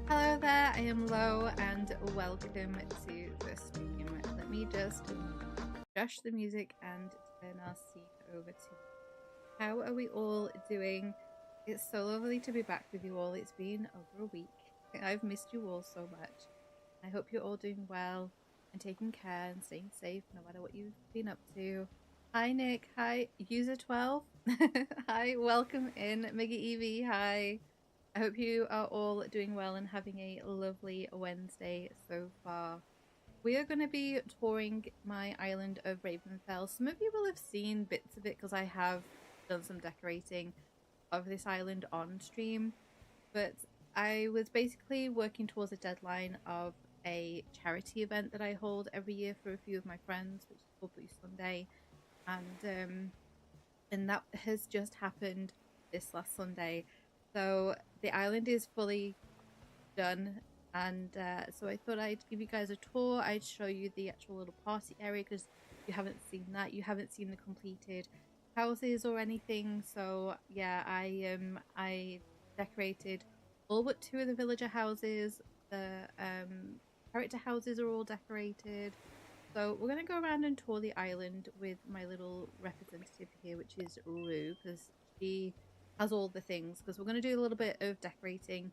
Hello there, I am Lo and welcome to the stream. Let me just adjust the music and turn our scene over to you. How are we all doing? It's so lovely to be back with you all. It's been over a week. I've missed you all so much. I hope you're all doing well and taking care and staying safe no matter what you've been up to. Hi Nick, hi User12. Hi, welcome in Mega Evie, hi. I hope you are all doing well and having a lovely Wednesday so far. We are going to be touring my island of Ravenfell. Some of you will have seen bits of it because I have done some decorating of this island on stream. But I was basically working towards a deadline of a charity event that I hold every year for a few of my friends, which is called Blue Sunday. And that has just happened this last Sunday. So the island is fully done, and so I thought I'd give you guys a tour. I'd show you the actual little party area because you haven't seen that. You haven't seen the completed houses or anything. So yeah, I decorated all but two of the villager houses. The character houses are all decorated. So we're going to go around and tour the island with my little representative here, which is Rue, because she has all the things. Because we're going to do a little bit of decorating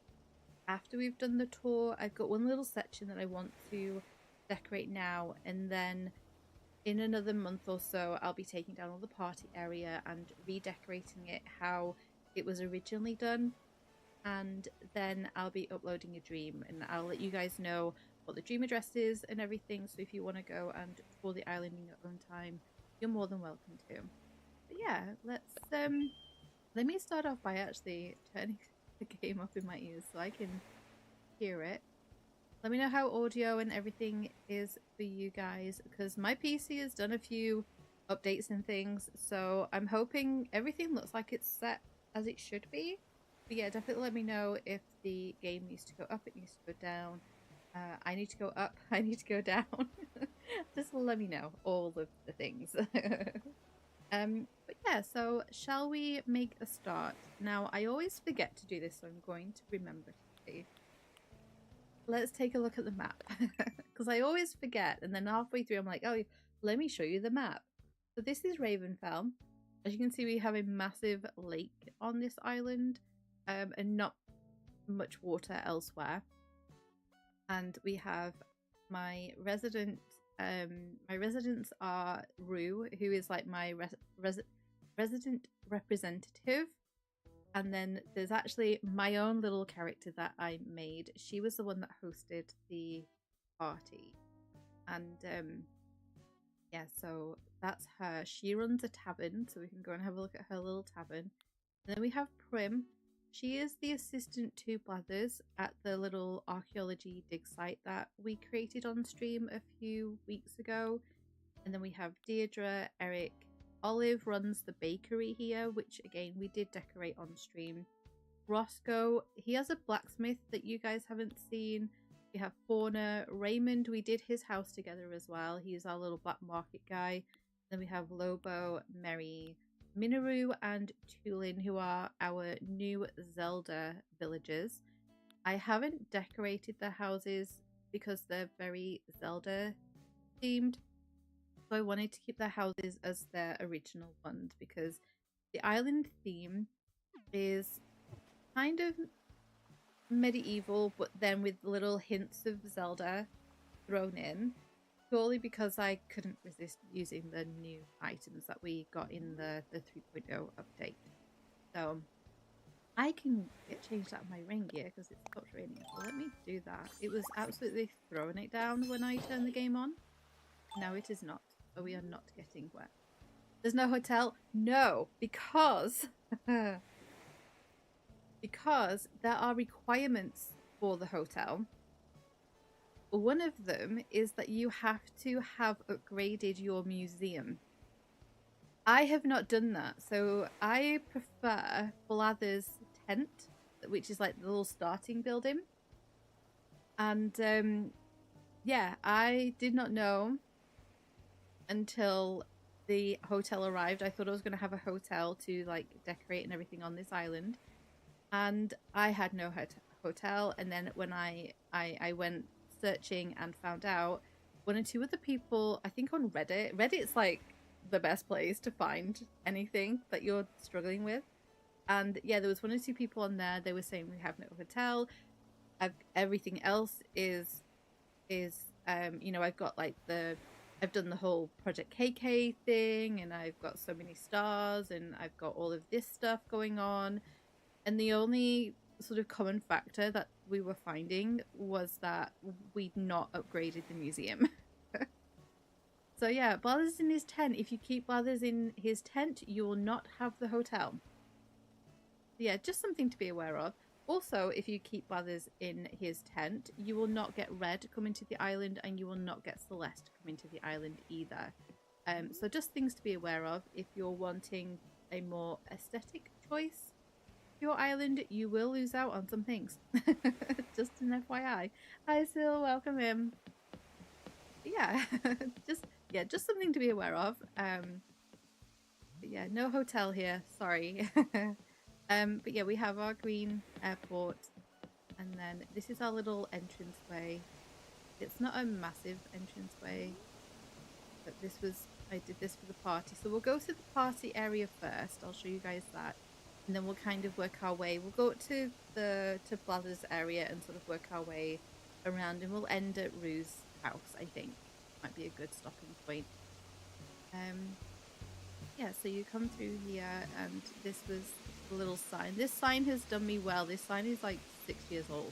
after we've done the tour. I've got one little section that I want to decorate now, and then in another month or so I'll be taking down all the party area and redecorating it how it was originally done. And then I'll be uploading a dream, and I'll let you guys know what the dream address is and everything, so if you want to go and tour the island in your own time, you're more than welcome to. But yeah, let me start off by actually turning the game up in my ears so I can hear it. Let me know how audio and everything is for you guys, because my PC has done a few updates and things, so I'm hoping everything looks like it's set as it should be. But yeah, definitely let me know if the game needs to go up, it needs to go down. I need to go up, I need to go down. Just let me know all of the things. But yeah, so shall we make a start? Now, I always forget to do this, so I'm going to remember today. Let's take a look at the map, because I always forget, and then halfway through I'm like, oh, let me show you the map. So this is Ravenfell. As you can see, we have a massive lake on this island, and not much water elsewhere. And we have my resident, my residents are Rue, who is like my resident representative. And then there's actually my own little character that I made. She was the one that hosted the party. And yeah, so that's her. She runs a tavern, so we can go and have a look at her little tavern. And then we have Prim. She is the assistant to Blathers at the little archaeology dig site that we created on stream a few weeks ago. And then we have Deirdre, Eric. Olive runs the bakery here, which again we did decorate on stream. Roscoe, he has a blacksmith that you guys haven't seen. We have Fauna. Raymond, we did his house together as well. He's our little black market guy. Then we have Lobo, Mary, Minoru, and Tulin, who are our new Zelda villagers. I haven't decorated their houses because they're very Zelda themed. So I wanted to keep their houses as their original ones, because the island theme is kind of medieval, but then with little hints of Zelda thrown in, purely because I couldn't resist using the new items that we got in the 3.0 update. So I can change that on my ring gear because it stopped raining. So let me do that. It was absolutely throwing it down when I turned the game on. Now it is not. So we are not getting wet. There's no hotel? No, because because there are requirements for the hotel. One of them is that you have to have upgraded your museum. I have not done that, so I prefer Blather's tent, which is like the little starting building. And yeah, I did not know until the hotel arrived. I thought I was going to have a hotel to like decorate and everything on this island, and I had no hotel, and then when I went searching and found out, one or two other people, I think on Reddit's like the best place to find anything that you're struggling with. And yeah, there was one or two people on there. They were saying we have no hotel. Everything else is you know, I've got like I've done the whole Project KK thing, and I've got so many stars, and I've got all of this stuff going on. And the only sort of common factor that we were finding was that we'd not upgraded the museum. So yeah, Blather's in his tent. If you keep Blathers in his tent, you will not have the hotel. Yeah, just something to be aware of. Also, if you keep Blathers in his tent, you will not get Red come into the island, and you will not get Celeste come into the island either. So just things to be aware of. If you're wanting a more aesthetic choice for your island, you will lose out on some things. Just an FYI. Hi, Sil, welcome in. Yeah, just something to be aware of. But yeah, no hotel here. Sorry. But yeah, we have our green airport, and then this is our little entranceway. It's not a massive entranceway, but I did this for the party. So we'll go to the party area first. I'll show you guys that, and then we'll kind of work our way. We'll go to Blather's area and sort of work our way around, and we'll end at Rue's house. I think might be a good stopping point. Yeah, so you come through here, and this was the little sign. This sign has done me well. This sign is like 6 years old.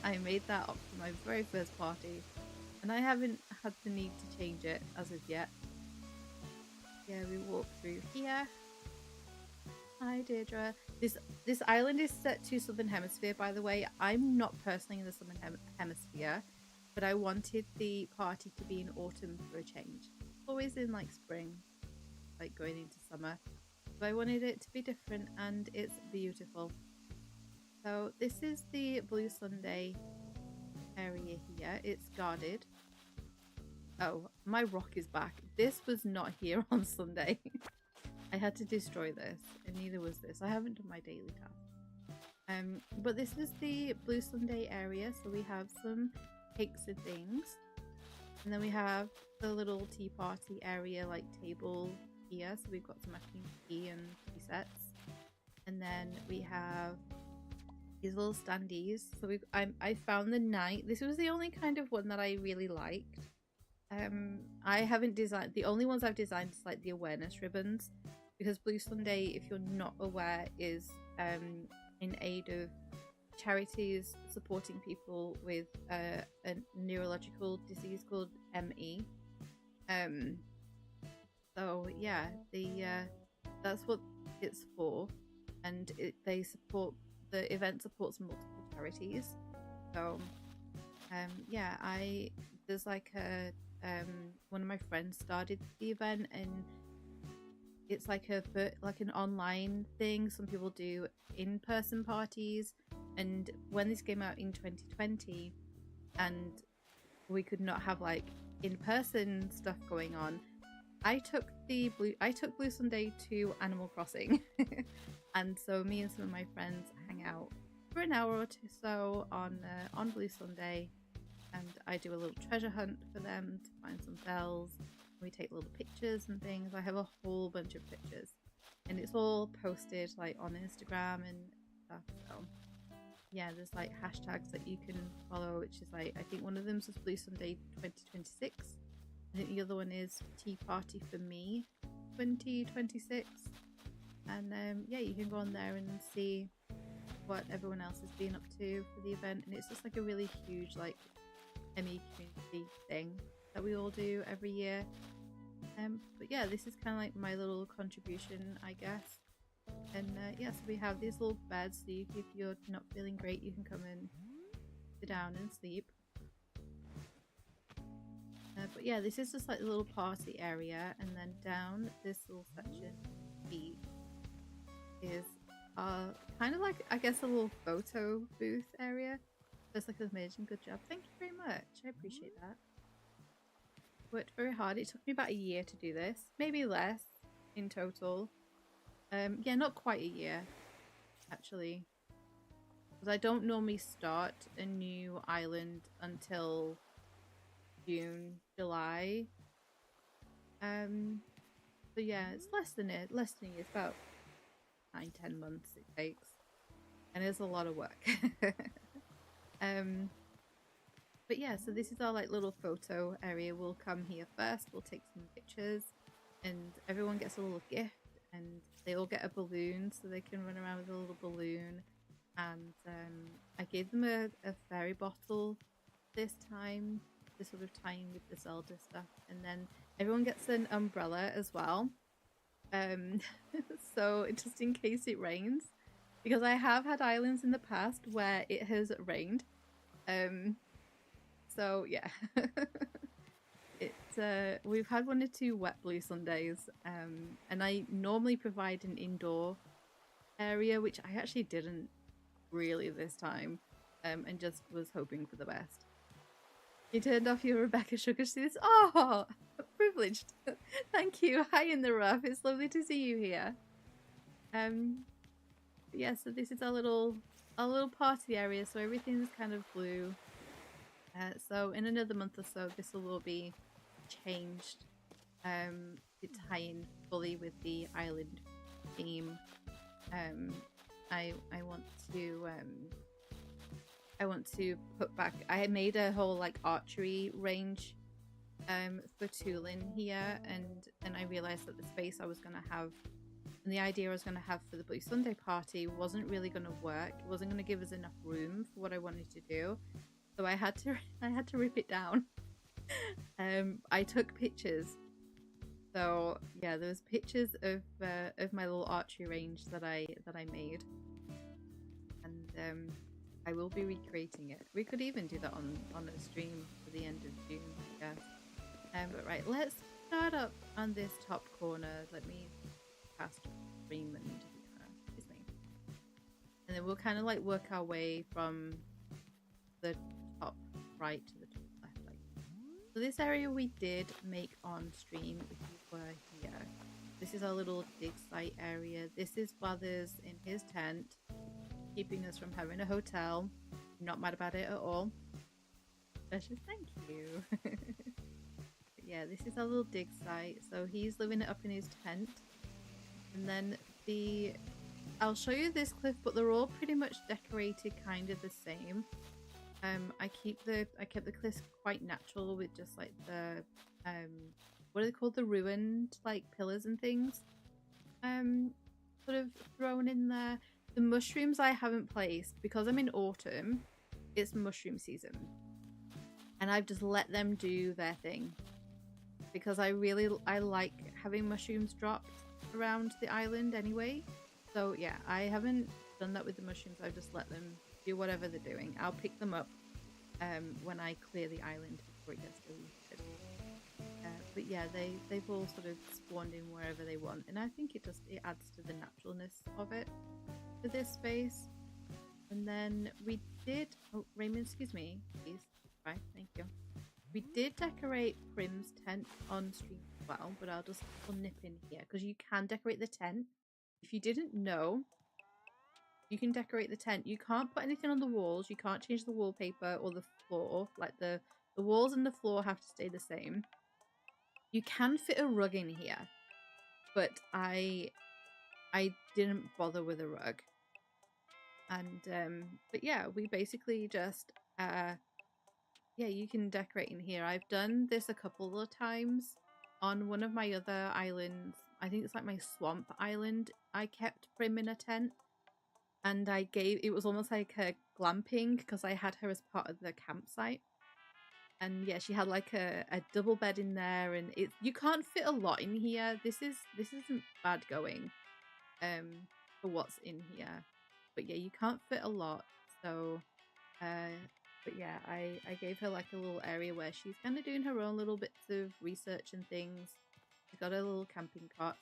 I made that up for my very first party, and I haven't had the need to change it as of yet. Yeah, we walk through here. Hi, Deirdre. This island is set to Southern Hemisphere, by the way. I'm not personally in the Southern Hemisphere, but I wanted the party to be in autumn for a change. Always in like spring, like going into summer. So I wanted it to be different, and it's beautiful. So this is the Blue Sunday area here. It's guarded. Oh, my rock is back. This was not here on Sunday. I had to destroy this, and neither was this. I haven't done my daily task. But this is the Blue Sunday area, so we have some cakes and things. And then we have the little tea party area, like table here. So we've got some afternoon tea and tea sets. And then we have these little standees. So I found the night. This was the only kind of one that I really liked. I haven't designed, the only ones I've designed is like the awareness ribbons, because Blue Sunday, if you're not aware, is in aid of charities supporting people with a neurological disease called ME. So yeah, that's what it's for, and the event supports multiple charities. So yeah, there's like one of my friends started the event, and it's like an online thing. Some people do in-person parties, and when this came out in 2020 and we could not have like in-person stuff going on, I took Blue Sunday to Animal Crossing. And so me and some of my friends hang out for an hour or two so on Blue Sunday, and I do a little treasure hunt for them to find some bells. We take little pictures and things. I have a whole bunch of pictures, and it's all posted like on Instagram and stuff. So yeah, there's like hashtags that you can follow, which is like, I think one of them is Blue Sunday 2026. I think the other one is Tea Party for Me 2026. And yeah, you can go on there and see what everyone else has been up to for the event, and it's just like a really huge like ME community thing that we all do every year. But yeah, this is kind of like my little contribution, I guess. And yeah, so we have these little beds, so if you're not feeling great, you can come and sit down and sleep. But yeah, this is just like the little party area, and then down this little section B is kind of like, I guess, a little photo booth area. Looks like an amazing, good job. Thank you very much. I appreciate that. Worked very hard. It took me about a year to do this, maybe less in total. Yeah, not quite a year actually. because I don't normally start a new island until June, July. So yeah, it's less than a year. It's about 9-10 months it takes, and it's a lot of work. But yeah, so this is our like little photo area. We'll come here first, we'll take some pictures, and everyone gets a little gift, and they all get a balloon so they can run around with a little balloon. And I gave them a fairy bottle this time to sort of tie in with the Zelda stuff, and then everyone gets an umbrella as well. So just in case it rains, because I have had islands in the past where it has rained. So yeah. We've had 1 or 2 wet blue Sundays, and I normally provide an indoor area, which I actually didn't really this time, and just was hoping for the best. You turned off your Rebecca Sugar Shoes. Oh, privileged. Thank you. Hi in the rough. It's lovely to see you here. Yeah, so this is our little party area. So everything's kind of blue. So in another month or so, this will all be changed to tie in fully with the island theme. I want to put back. I made a whole like archery range for tooling here, and I realized that the space I was gonna have and the idea I was gonna have for the Blue Sunday party wasn't really gonna work. It wasn't gonna give us enough room for what I wanted to do, so I had to rip it down. I took pictures. So yeah, there's pictures of my little archery range that I made, and I will be recreating it. We could even do that on a stream for the end of June, I guess. But right, let's start up on this top corner. Let me cast Raymond here. Excuse me. And then we'll kind of like work our way from the top right to the top left. Like. So this area we did make on stream if you were here. This is our little dig site area. This is Brothers in his tent, keeping us from having a hotel. I'm not mad about it at all. Precious, thank you. Yeah, this is our little dig site. So he's living it up in his tent. And then I'll show you this cliff, but they're all pretty much decorated kind of the same. I kept the cliffs quite natural with just like the what are they called, the ruined like pillars and things sort of thrown in there. The mushrooms I haven't placed because I'm in autumn. It's mushroom season, and I've just let them do their thing because I like having mushrooms dropped around the island anyway. So yeah, I haven't done that with the mushrooms. I've just let them do whatever they're doing. I'll pick them up when I clear the island before it gets deleted. But yeah, they've all sort of spawned in wherever they want, and I think it adds to the naturalness of it for this space. And then we did, oh Raymond, excuse me, please. Right, thank you. We did decorate Prim's tent on stream as well, but I'll nip in here because you can decorate the tent. If you didn't know, you can decorate the tent. You can't put anything on the walls. You can't change the wallpaper or the floor. Like the walls and the floor have to stay the same. You can fit a rug in here, but I didn't bother with a rug. And but yeah, we basically just yeah, you can decorate in here. I've done this a couple of times on one of my other islands. I think it's like my swamp island. I kept Prim in a tent, and it was almost like a glamping because I had her as part of the campsite. And yeah, she had like a double bed in there, and you can't fit a lot in here. This isn't bad going for what's in here, but yeah, you can't fit a lot. So but yeah, I gave her like a little area where she's kind of doing her own little bits of research and things. She's got a little camping cot.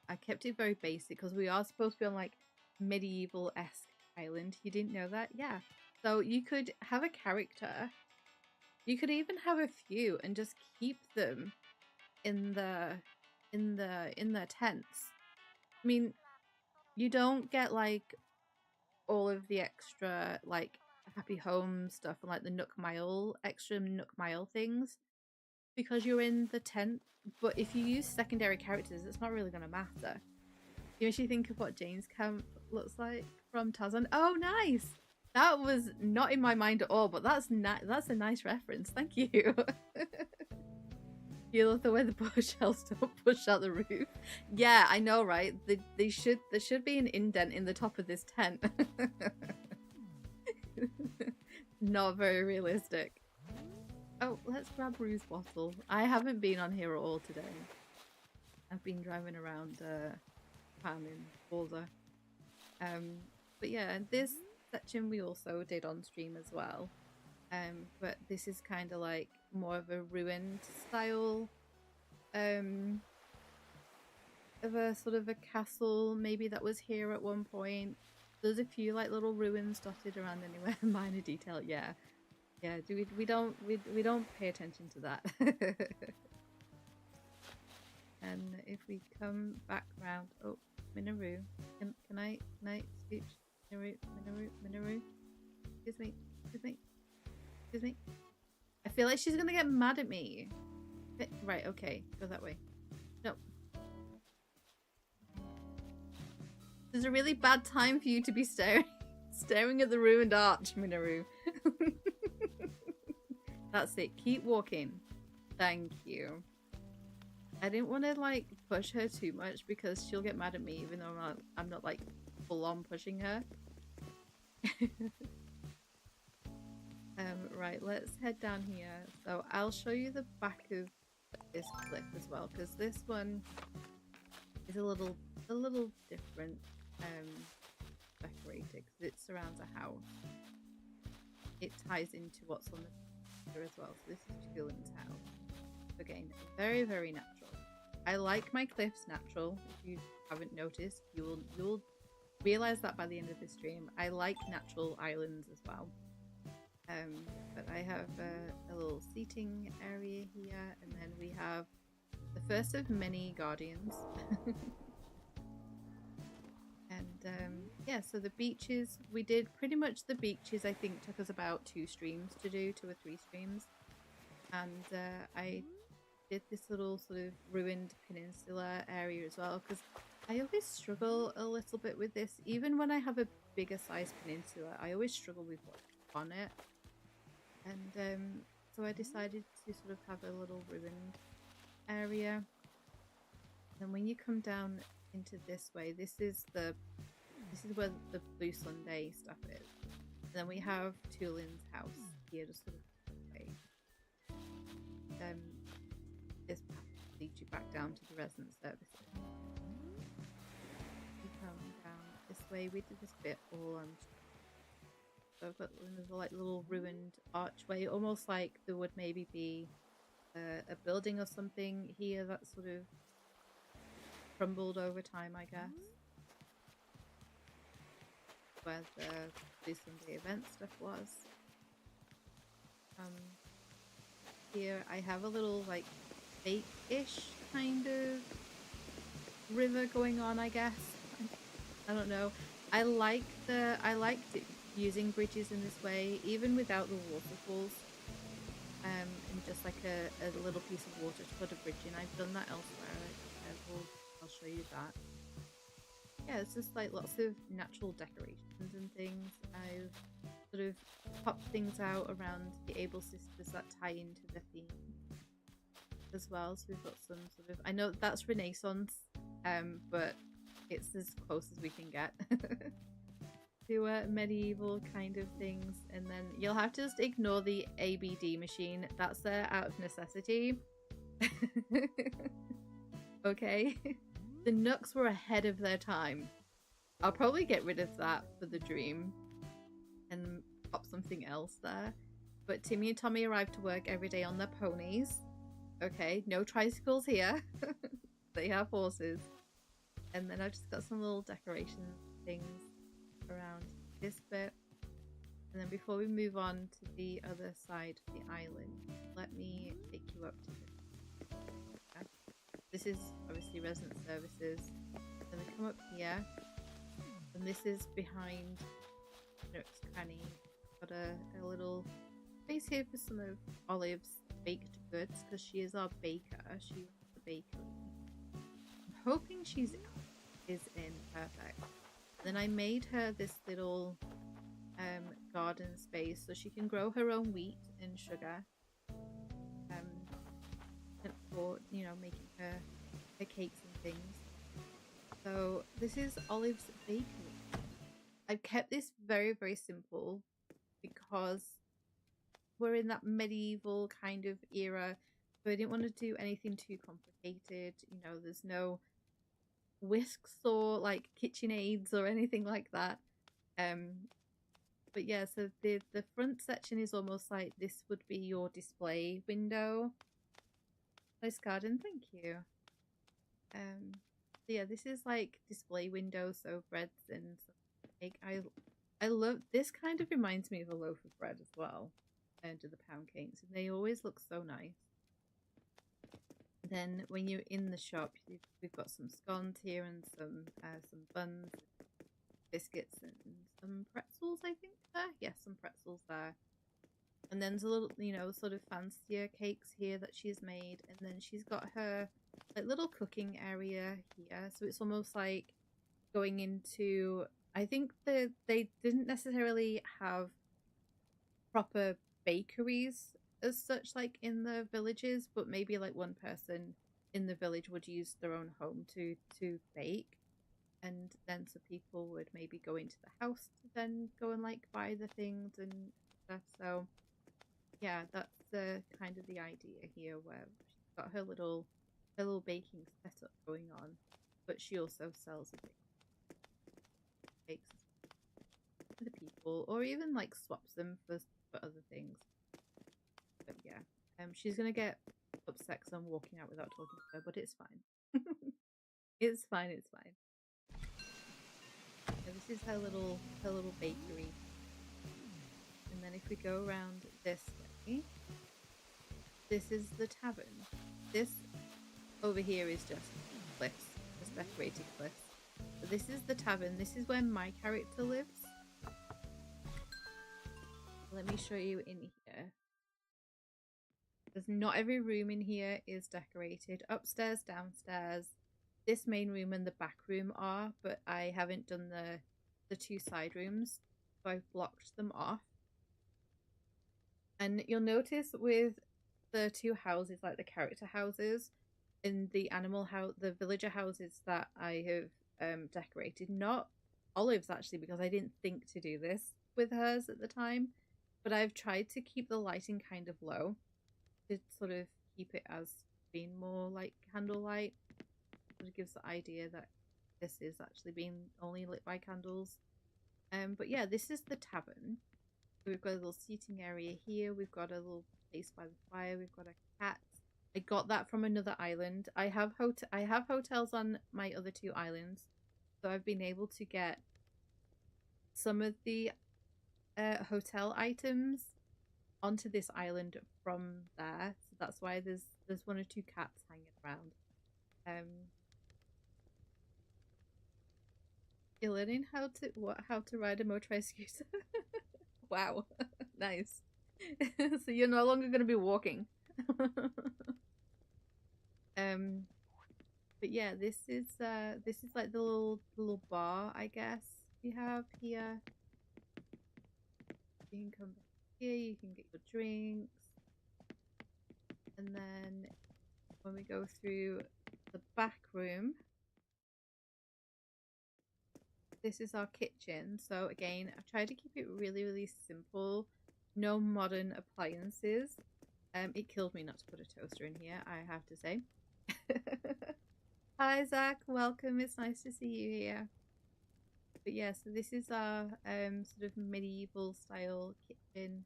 I kept it very basic because we are supposed to be on like medieval-esque island. You didn't know that? Yeah. So you could have a character. You could even have a few and just keep them in their tents. I mean, you don't get like all of the extra like happy home stuff and like the Nook Mile, extra Nook Mile things because you're in the tent. But if you use secondary characters, it's not really going to matter. You actually think of what Jane's camp looks like from Tarzan. Oh, nice! That was not in my mind at all, but that's a nice reference. Thank you. You love the way the bookshelves don't push out the roof. Yeah, I know, right? There should be an indent in the top of this tent. Not very realistic. Oh, let's grab Rue's bottle. I haven't been on here at all today. I've been driving around Japan in Forza. But yeah, this section we also did on stream as well. But this is kind of like more of a ruined style of a sort of a castle maybe that was here at one point. There's a few like little ruins dotted around anywhere. Minor detail, yeah. We don't pay attention to that. And if we come back round, oh, Minoru, can I scooch? Minoru, excuse me. I feel like she's gonna get mad at me. Right, okay, go that way. No. This is a really bad time for you to be staring at the ruined arch, Minoru. That's it, keep walking. Thank you. I didn't want to like push her too much because she'll get mad at me even though I'm not like full on pushing her. Right, let's head down here. So I'll show you the back of this cliff as well, because this one is a little different decorated because it surrounds a house. It ties into what's on the picture as well. So this is Julian's house. Again, very, very natural. I like my cliffs natural. If you haven't noticed, you'll realize that by the end of the stream. I like natural islands as well. But I have a little seating area here, and then we have the first of many guardians. And yeah, so the beaches, we did pretty much the beaches. I think took us about 2 streams to do, 2 or 3 streams, and I did this little sort of ruined peninsula area as well, because I always struggle a little bit with this. Even when I have a bigger size peninsula, I always struggle with what's on it. And so I decided to sort of have a little ruined area. And when you come down into this way, this is where the Blue Sunday stuff is. And then we have Tulin's house here, just sort of this way. This path leads you back down to the resident services. You come down this way. We did this bit all on. So I've got a like little ruined archway, almost like there would maybe be a building or something here that sort of crumbled over time, I guess. Where the Blue Sunday event stuff was. Here I have a little like fake-ish kind of river going on, I guess. I don't know. I liked it using bridges in this way, even without the waterfalls, and just like a little piece of water to put a bridge in. I've done that elsewhere. I'll show you that. Yeah, it's just like lots of natural decorations and things. I've sort of popped things out around the Able Sisters that tie into the theme as well. So we've got some sort of, I know that's Renaissance, but it's as close as we can get. To medieval kind of things, and then you'll have to just ignore the ABD machine. That's there out of necessity. Okay. The Nooks were ahead of their time. I'll probably get rid of that for the dream and pop something else there. But Timmy and Tommy arrive to work every day on their ponies. Okay, no tricycles here. They have horses. And then I've just got some little decoration things around this bit. And then before we move on to the other side of the island, let me take you up to this. Yeah. This is obviously resident services. Then we come up here, and this is behind nooks, crannies. Got a little space here for some of Olive's baked goods because she is our baker. She runs the bakery. I'm hoping she's is in perfect. Then I made her this little garden space so she can grow her own wheat and sugar. For making her cakes and things. So this is Olive's bakery. I've kept this very, very simple because we're in that medieval kind of era, so I didn't want to do anything too complicated. There's no whisks or like kitchen aids or anything like that. But yeah, so the front section is almost like this would be your display window. Nice garden, thank you. So yeah, this is like display window, so breads and some cake. I love this. Kind of reminds me of a loaf of bread as well, and the pound cakes, and they always look so nice. Then when you're in the shop, we've got some scones here and some buns, biscuits, and some pretzels. I think there, yes, some pretzels there. And then there's a little, sort of fancier cakes here that she's made. And then she's got her like little cooking area here. So it's almost like going into, I think they didn't necessarily have proper bakeries as such like in the villages, but maybe like one person in the village would use their own home to bake. And then so people would maybe go into the house to then go and like buy the things and stuff. So yeah, that's kind of the idea here, where she's got her little baking setup going on, but she also sells a bit bakes to the people, or even like swaps them for other things. But yeah, she's gonna get upset because I'm walking out without talking to her, but it's fine. It's fine. It's fine. So this is her little bakery, and then if we go around this way, this is the tavern. This over here is just cliffs, just decorated cliffs. But this is the tavern. This is where my character lives. Let me show you in here. Because not every room in here is decorated. Upstairs, downstairs, this main room and the back room are, but I haven't done the two side rooms, so I've blocked them off. And you'll notice with the two houses, like the character houses, in the animal house, the villager houses that I have decorated, not Olive's actually, because I didn't think to do this with hers at the time, but I've tried to keep the lighting kind of low to sort of keep it as being more like candlelight. It gives the idea that this is actually being only lit by candles. But yeah, this is the tavern. So we've got a little seating area here. We've got a little place by the fire. We've got a cat. I got that from another island. I have hotels on my other two islands, so I've been able to get some of the hotel items onto this island from there. So that's why there's one or two cats hanging around. You're learning how to ride a motorized scooter. Wow, nice. So you're no longer going to be walking. But yeah, this is like the little bar, I guess, we have here. You can come back here, you can get your drinks, and then when we go through the back room, this is our kitchen. So again, I've tried to keep it really, really simple. No modern appliances. It killed me not to put a toaster in here, I have to say. Hi Zach, welcome. It's nice to see you here. But yeah, so this is our sort of medieval style kitchen.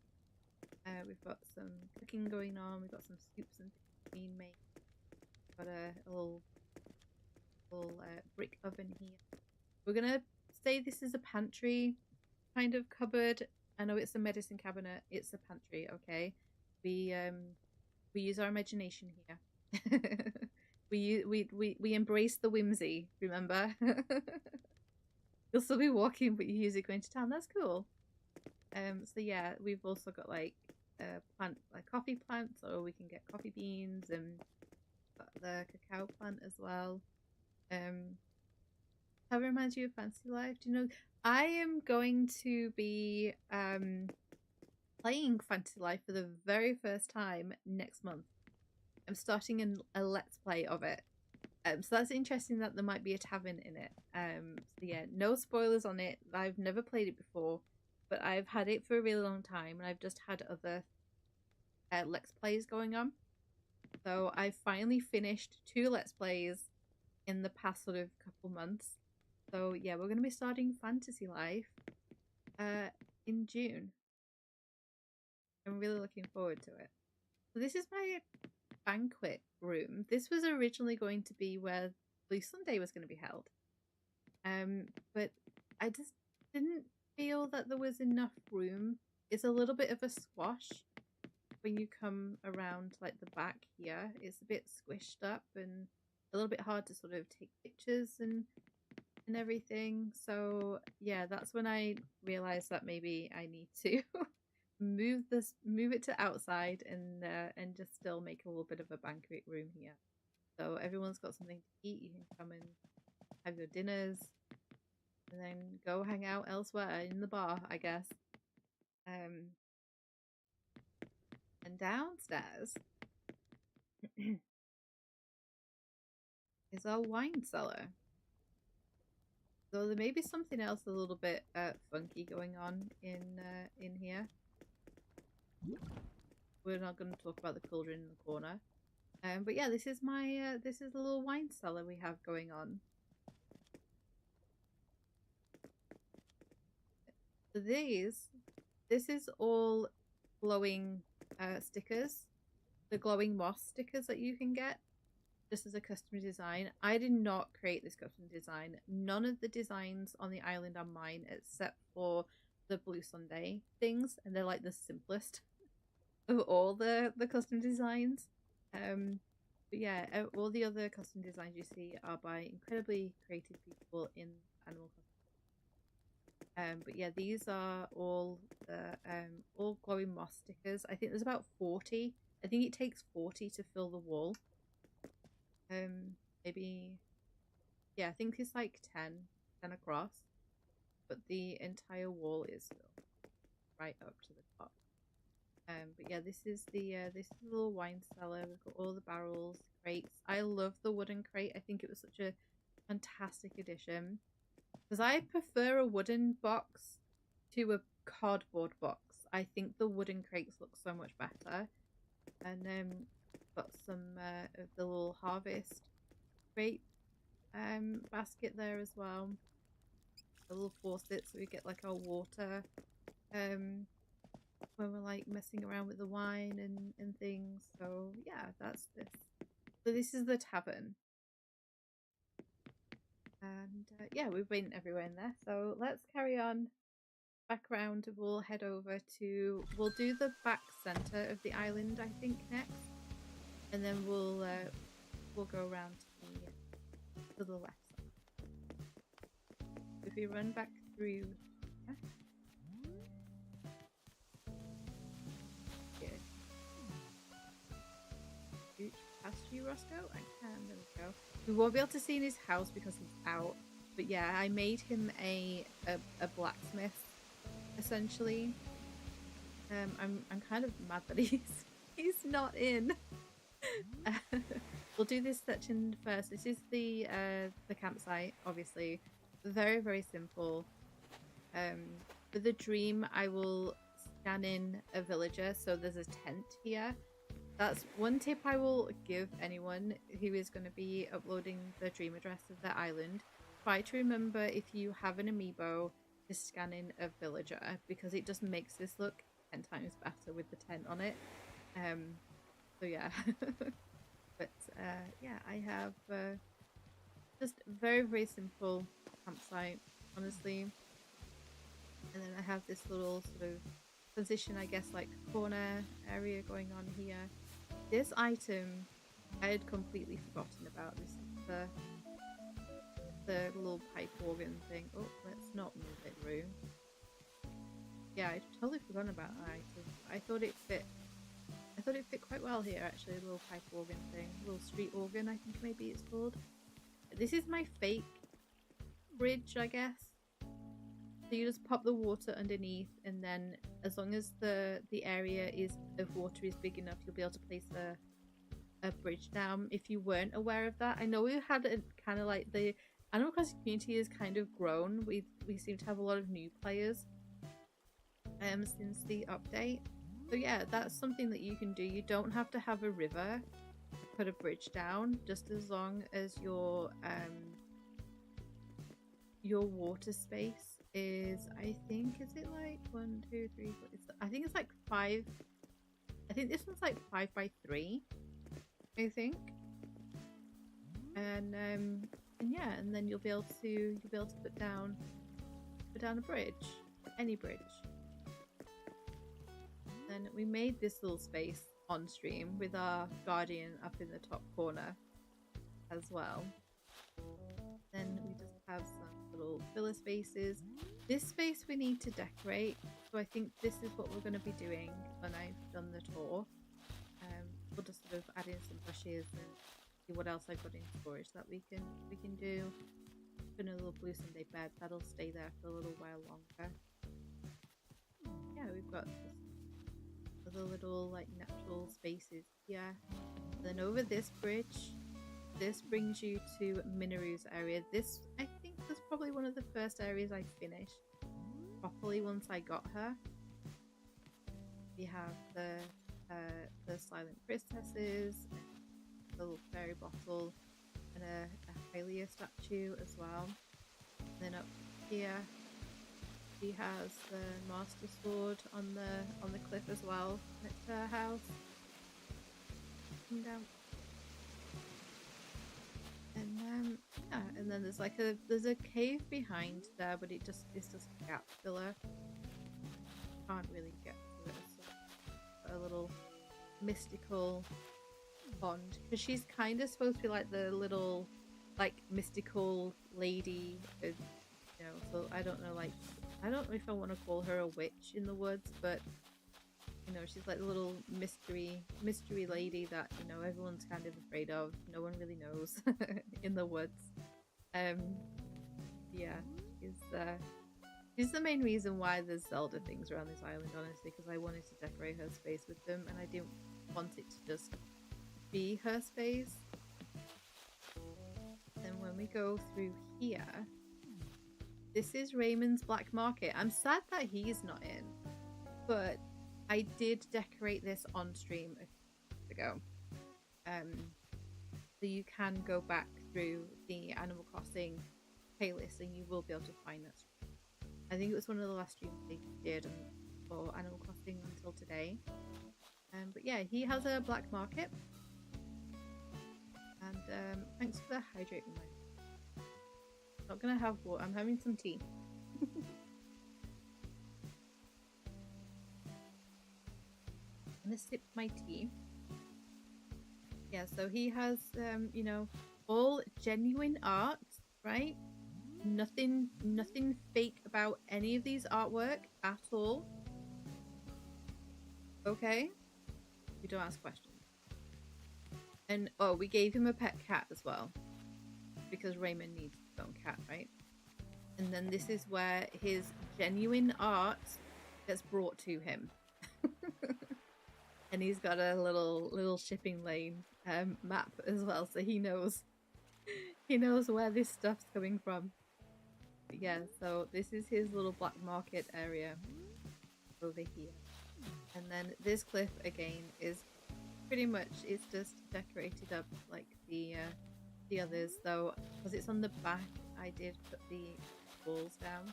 We've got some cooking going on. We've got some soups and things being made. Got a little brick oven here. We're gonna say this is a pantry kind of cupboard. I know it's a medicine cabinet. It's a pantry, okay? We use our imagination here. we embrace the whimsy. Remember, you'll still be walking, but you're usually going to town. That's cool. So yeah, we've also got like plant, like coffee plants, so we can get coffee beans, and got the cacao plant as well. That reminds you of Fantasy Life. Do you know? I am going to be playing Fantasy Life for the very first time next month. I'm starting a let's play of it. So that's interesting that there might be a tavern in it. So yeah, no spoilers on it. I've never played it before, but I've had it for a really long time, and I've just had other let's plays going on. So I finally finished 2 let's plays in the past sort of couple months. So yeah, we're going to be starting Fantasy Life in June. I'm really looking forward to it. So this is my banquet room. This was originally going to be where Blue Sunday was going to be held. But I just didn't feel that there was enough room. It's a little bit of a squash when you come around like the back here. It's a bit squished up and a little bit hard to sort of take pictures and everything. So yeah, that's when I realized that maybe I need to move it to outside and just still make a little bit of a banquet room here. So everyone's got something to eat. You can come and have your dinners and then go hang out elsewhere in the bar, I guess. And downstairs is our wine cellar. So there may be something else a little bit funky going on in here. We're not going to talk about the cauldron in the corner. But yeah, this is my this is the little wine cellar we have going on. So this is all glowing stickers, the glowing moss stickers that you can get just as a custom design. I did not create this custom design. None of the designs on the island are mine except for the Blue Sunday things, and they're like the simplest of all the custom designs. But yeah, all the other custom designs you see are by incredibly creative people in Animal Custom. But yeah, these are all glowing moss stickers. I think there's about 40. I think it takes 40 to fill the wall. Maybe, yeah, I think it's like 10 across, but the entire wall is filled right up to the top. But yeah, this is the little wine cellar. We've got all the barrels, crates. I love the wooden crate. I think it was such a fantastic addition because I prefer a wooden box to a cardboard box. I think the wooden crates look so much better. And got some of the little harvest crate basket there as well. A little faucet so we get like our water when we're like messing around with the wine and things. So yeah, that's this. So this is the tavern. And yeah, we've been everywhere in there. So let's carry on back around. We'll head over to, we'll do the back center of the island, I think, next. And then we'll go around to the left side. If we run back through past you, Roscoe? I can. There we go. We won't be able to see in his house because he's out. But yeah, I made him a blacksmith, essentially. I'm kind of mad that he's not in. We'll do this section first. This is the campsite, obviously. Very, very simple. For the dream, I will scan in a villager. So there's a tent here. That's one tip I will give anyone who is going to be uploading the dream address of their island. Try to remember, if you have an amiibo, to scan in a villager, because it just makes this look 10 times better with the tent on it. So yeah. But yeah, I have just very, very simple campsite, honestly. And then I have this little sort of position, I guess, like corner area going on here. This item I had completely forgotten about. This is the little pipe organ thing. Oh, let's not move it, Rue. Yeah, I totally forgot about that item. I thought it fit. I thought it fit quite well here, actually. A little pipe organ thing, a little street organ, I think maybe it's called. This is my fake bridge, I guess. So you just pop the water underneath, and then as long as the area of water is big enough, you'll be able to place a bridge down. If you weren't aware of that, I know we had a kind of like the Animal Crossing community has kind of grown. We seem to have a lot of new players since the update. So yeah, that's something that you can do. You don't have to have a river to put a bridge down, just as long as your water space is, I think, is it like 1, 2, 3, 4? I think it's like 5. I think this one's like 5 by 3. I think, and yeah, and then you'll be able to put down a bridge, any bridge. Then we made this little space on stream with our guardian up in the top corner as well. Then we just have some little filler spaces. This space we need to decorate, so I think this is what we're going to be doing when I've done the tour. We'll just sort of add in some bushes and see what else I've got in storage that we can do. Put in a little blue Sunday bed that'll stay there for a little while longer. Yeah, we've got other little like natural spaces here. Then over this bridge, this brings you to Minaru's area. This, I think, was probably one of the first areas I finished properly once I got her. We have the silent priestesses, a little fairy bottle, and a Hylia statue as well. And then up here, she has the master sword on the cliff as well next to her house. Come down. And yeah, and then there's like there's a cave behind there, but it's just a gap filler. Can't really get to it. So a little mystical pond, because she's kind of supposed to be like the little like mystical lady, you know. So I don't know if I want to call her a witch in the woods, but you know, she's like the little mystery lady that, you know, everyone's kind of afraid of. No one really knows in the woods. Yeah, she's the main reason why there's Zelda things around this island, honestly, because I wanted to decorate her space with them, and I didn't want it to just be her space. Then when we go through here, this is Raymond's Black Market. I'm sad that he's not in, but I did decorate this on stream a few weeks ago. So you can go back through the Animal Crossing playlist and you will be able to find that stream. I think it was one of the last streams they did for Animal Crossing until today. But yeah, he has a black market. And thanks for the hydrating me. Not gonna have water, I'm having some tea. I'm gonna sip my tea. Yeah, so he has you know, all genuine art, right? Nothing fake about any of these artwork at all. Okay? We don't ask questions. And oh, we gave him a pet cat as well, because Raymond needs his own cat, right? And then this is where his genuine art gets brought to him. And he's got a little shipping lane map as well, so he knows where this stuff's coming from. But yeah, so this is his little black market area over here. And then this cliff again is pretty much, it's just decorated up like the others, though because it's on the back, I did put the walls down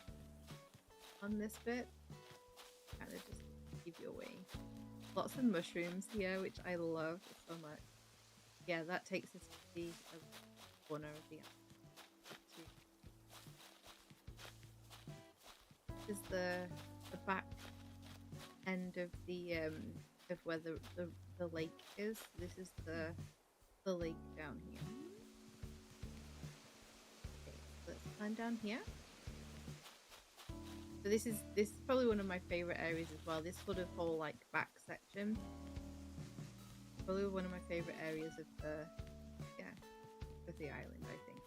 on this bit, kind of just give you away. Lots of mushrooms here, which I love so much. Yeah, that takes us to the corner of the This is the back end of the of where the lake is. This is the lake down here. Okay, let's climb down here. So this is probably one of my favorite areas as well. This sort of whole like back section, probably one of my favorite areas of the island, I think.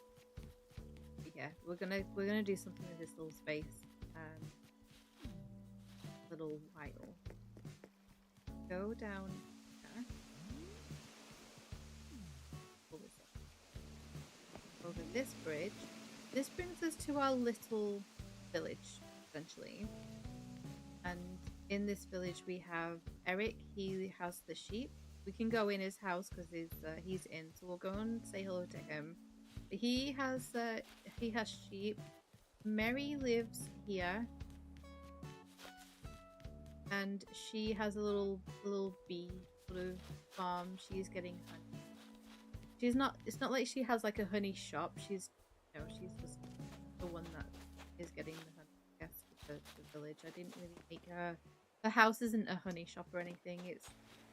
But yeah, we're gonna do something with this little space. Little while. Go down here. Pull this up. Over this bridge. This brings us to our little village, essentially. And in this village we have Eric. He has the sheep. We can go in his house because he's in, so we'll go and say hello to him. He has sheep. Mary lives here, and she has a little bee sort of farm. She's getting honey. She's not. It's not like she has like a honey shop. She's she's just the one that is getting the honey. I guess for the village. I didn't really make her. Her house isn't a honey shop or anything.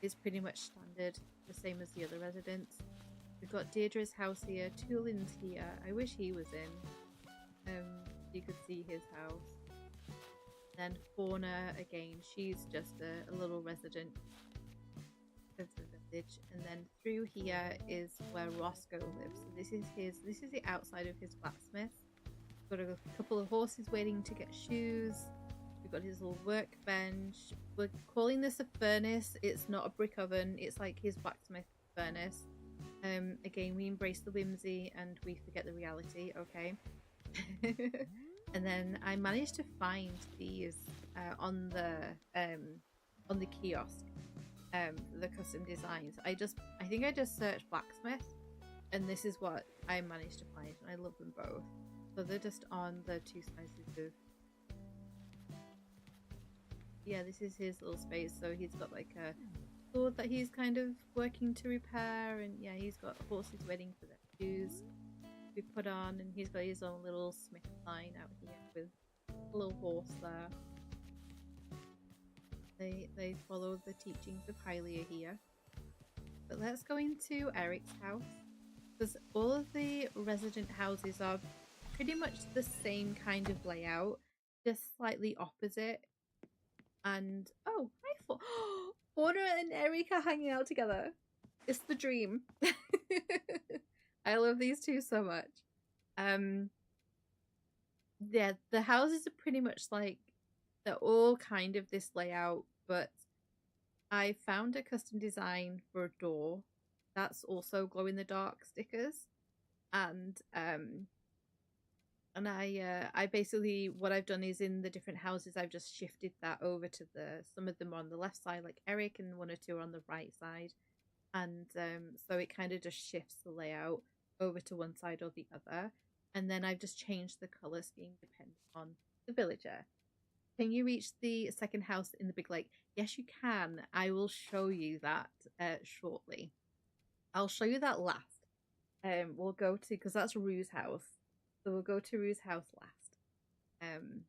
It's pretty much standard, the same as the other residents. We've got Deirdre's house here, Tulin's here. I wish he was in. You could see his house. Then Fauna again, she's just a little resident of the village. And then through here is where Roscoe lives. So this is the outside of his blacksmith. Got a couple of horses waiting to get shoes. We've got his little workbench. We're calling this a furnace. It's not a brick oven. It's like his blacksmith furnace. Again, we embrace the whimsy and we forget the reality. Okay. And then I managed to find these on the kiosk, the custom designs. I think I just searched blacksmith, and this is what I managed to find, and I love them both. So they're just on the two sides of. Yeah, this is his little space. So he's got like a sword that he's kind of working to repair, and yeah, he's got horses waiting for their shoes to be put on, and he's got his own little smith sign out here with a little horse there. They follow the teachings of Hylia here. But let's go into Eric's house, because all of the resident houses are pretty much the same kind of layout, just slightly opposite. And oh, hi, Fauna and Eric are hanging out together. It's the dream. I love these two so much. Yeah, the houses are pretty much like, they're all kind of this layout, but I found a custom design for a door that's also glow in the dark stickers, and I basically, what I've done is in the different houses I've just shifted that over to some of them are on the left side like Eric, and one or two are on the right side, and so it kind of just shifts the layout over to one side or the other. And then I've just changed the color scheme depending on the villager. Can you reach the second house in the big lake? Yes, you can. I will show you that shortly. I'll show you that last. We'll go to, because that's Rue's house. So we'll go to Rue's house last. And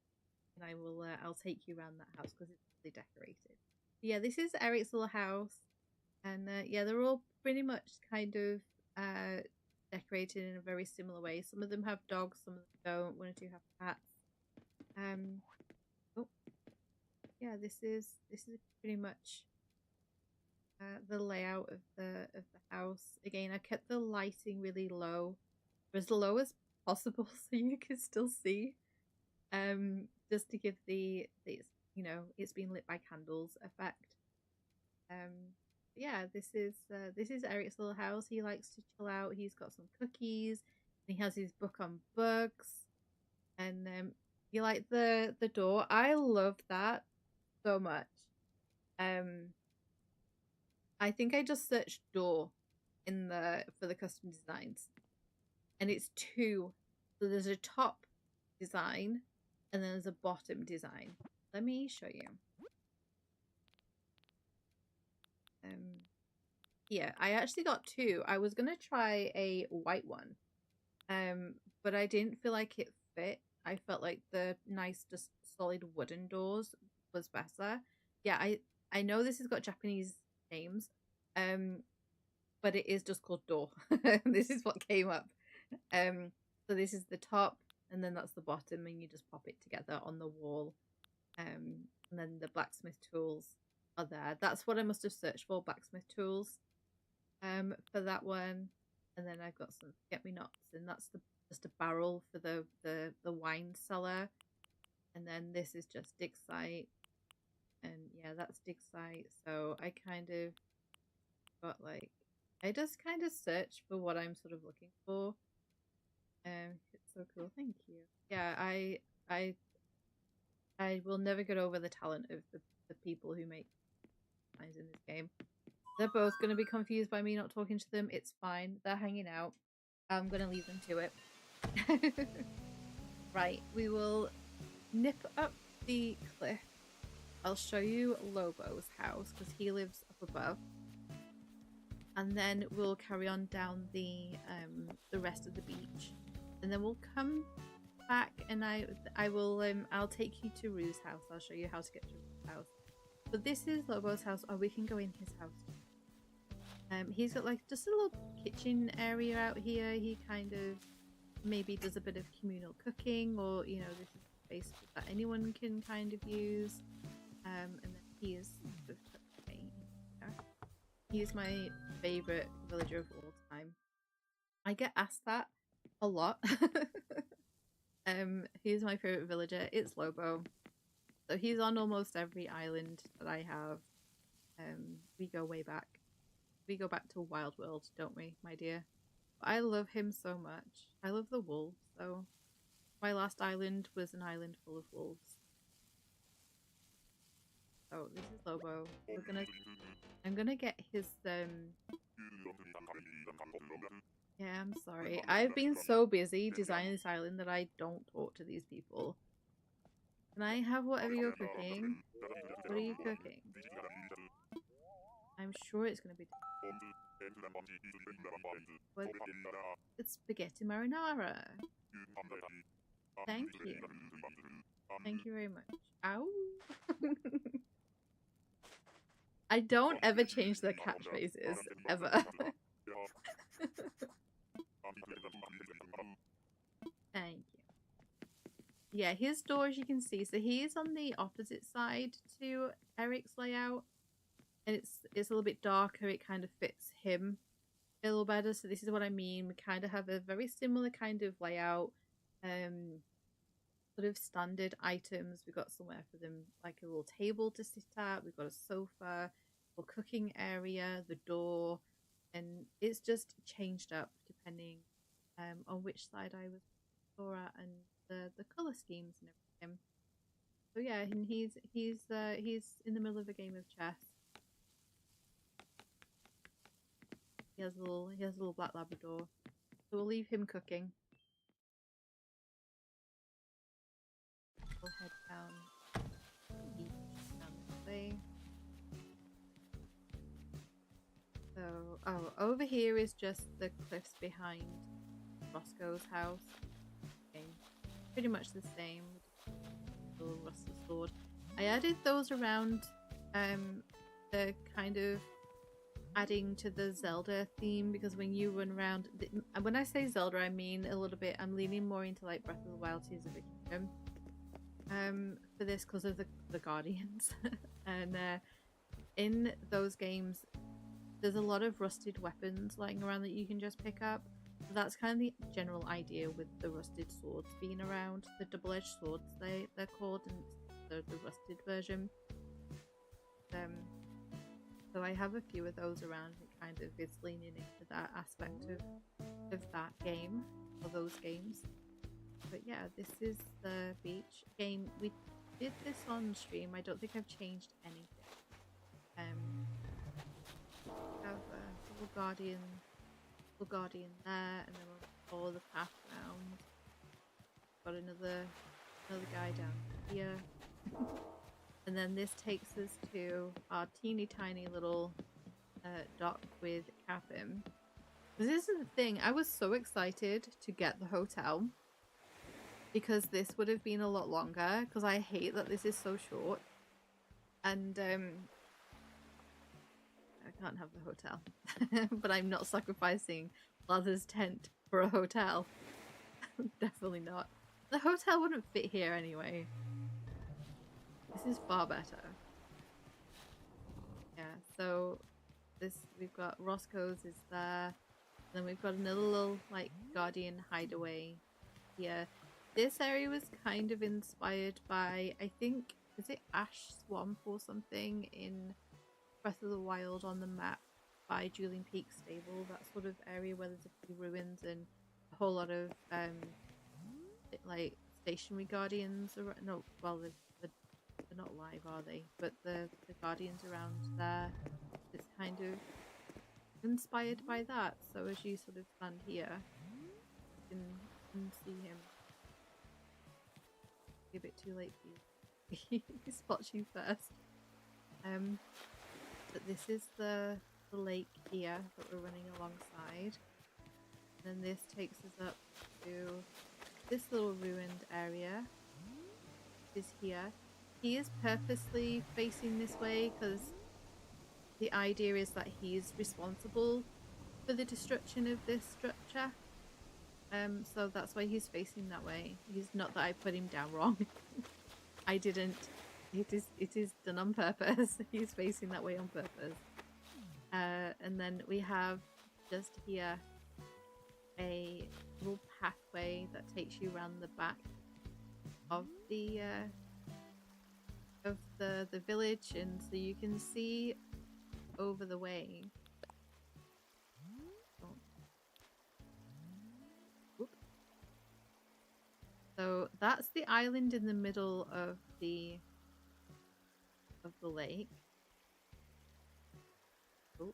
I will, I'll take you around that house because it's really decorated. But yeah, this is Eric's little house. And yeah, they're all pretty much kind of decorated in a very similar way. Some of them have dogs, some of them don't. One or two have cats. Oh, yeah, this is pretty much the layout of the house. Again, I kept the lighting really low, or as low as possible, so you can still see. Just to give the it's being lit by candles effect. Yeah, this is Eric's little house. He likes to chill out. He's got some cookies. He has his book on bugs, and you like the door. I love that so much. I think I just searched door for the custom designs, and it's two. So there's a top design, and then there's a bottom design. Let me show you. Yeah, I actually got two. I was gonna try a white one, but I didn't feel like it fit. I felt like the nice, just solid wooden doors was better. Yeah, I know this has got Japanese names, but it is just called door. This is what came up. So this is the top, and then that's the bottom, and you just pop it together on the wall. And then the blacksmith tools are there. That's what I must have searched for, blacksmith tools, for that one. And then I've got some forget-me-nots, and that's just a barrel for the wine cellar. And then this is just dig site, and yeah, that's dig site. So I kind of got like, I just kind of search for what I'm sort of looking for. It's so cool. Thank you. Yeah, I will never get over the talent of the people who make designs in this game. They're both going to be confused by me not talking to them. It's fine. They're hanging out. I'm going to leave them to it. Right, we will nip up the cliff. I'll show you Lobo's house because he lives up above. And then we'll carry on down the rest of the beach. And then we'll come back and I'll take you to Rue's house. I'll show you how to get to Rue's house. But this is Lobo's house. Oh, we can go in his house. He's got like just a little kitchen area out here. He kind of maybe does a bit of communal cooking, or you know, this is a space that anyone can kind of use. And then he is my favorite villager of all time. I get asked that a lot. He's my favorite villager. It's Lobo. So he's on almost every island that I have. We go way back. We go back to Wild World, don't we, my dear? I love him so much. I love the wolves, so my last island was an island full of wolves. Oh, this is Lobo. I'm gonna get his yeah, I'm sorry. I've been so busy designing this island that I don't talk to these people. Can I have whatever you're cooking? What are you cooking? I'm sure it's gonna be. What? It's spaghetti marinara. Thank you. Thank you very much. Ow. I don't ever change their catchphrases, ever. Thank you. Yeah, his door, as you can see, so he's on the opposite side to Eric's layout. And it's a little bit darker, it kind of fits him a little better. So this is what I mean. We kind of have a very similar kind of layout. Sort of standard items. We've got somewhere for them, like a little table to sit at. We've got a sofa, a cooking area, the door, and it's just changed up depending on which side I was at and the color schemes and everything. So yeah, and he's in the middle of a game of chess. He has a little black Labrador. So we'll leave him cooking. We'll head down the beach down this way. So, oh, over here is just the cliffs behind Roscoe's house. Okay, pretty much the same. Little rusty sword. I added those around the kind of adding to the Zelda theme, because when you run around, when I say Zelda, I mean a little bit, I'm leaning more into like Breath of the Wild, Tears of the Kingdom for this because of the Guardians. And in those games there's a lot of rusted weapons lying around that you can just pick up. So that's kind of the general idea with the rusted swords being around, the double-edged swords they're called, and the rusted version. So I have a few of those around. It kind of is leaning into that aspect of that game, or those games. But yeah, this is the beach game. We did this on stream. I don't think I've changed anything. Have a little guardian there, and then we'll follow the path round. Got another guy down here. And then this takes us to our teeny tiny little dock with Capim. This is the thing, I was so excited to get the hotel because this would have been a lot longer, because I hate that this is so short. And I can't have the hotel. But I'm not sacrificing Lather's tent for a hotel. Definitely not. The hotel wouldn't fit here anyway. This is far better. Yeah, so we've got Roscoe's is there. Then we've got another little like Guardian hideaway here. This area was kind of inspired by, I think, is it Ash Swamp or something in Breath of the Wild on the map by Julian Peak Stable, that sort of area where there's a few ruins and a whole lot of like stationary guardians around. No, well they're not live, are they? But the guardians around there, it's kind of inspired by that. So as you sort of stand here, you can see him. A bit too late for you. He spots you first. But this is the lake here that we're running alongside. And then this takes us up to this little ruined area. Is here. He is purposely facing this way because the idea is that he's responsible for the destruction of this structure. So that's why he's facing that way. He's not that I put him down wrong. I didn't. It is done on purpose. He's facing that way on purpose. And then we have just here a little pathway that takes you around the back of the village, and so you can see over the way. So that's the island in the middle of the lake. Oh.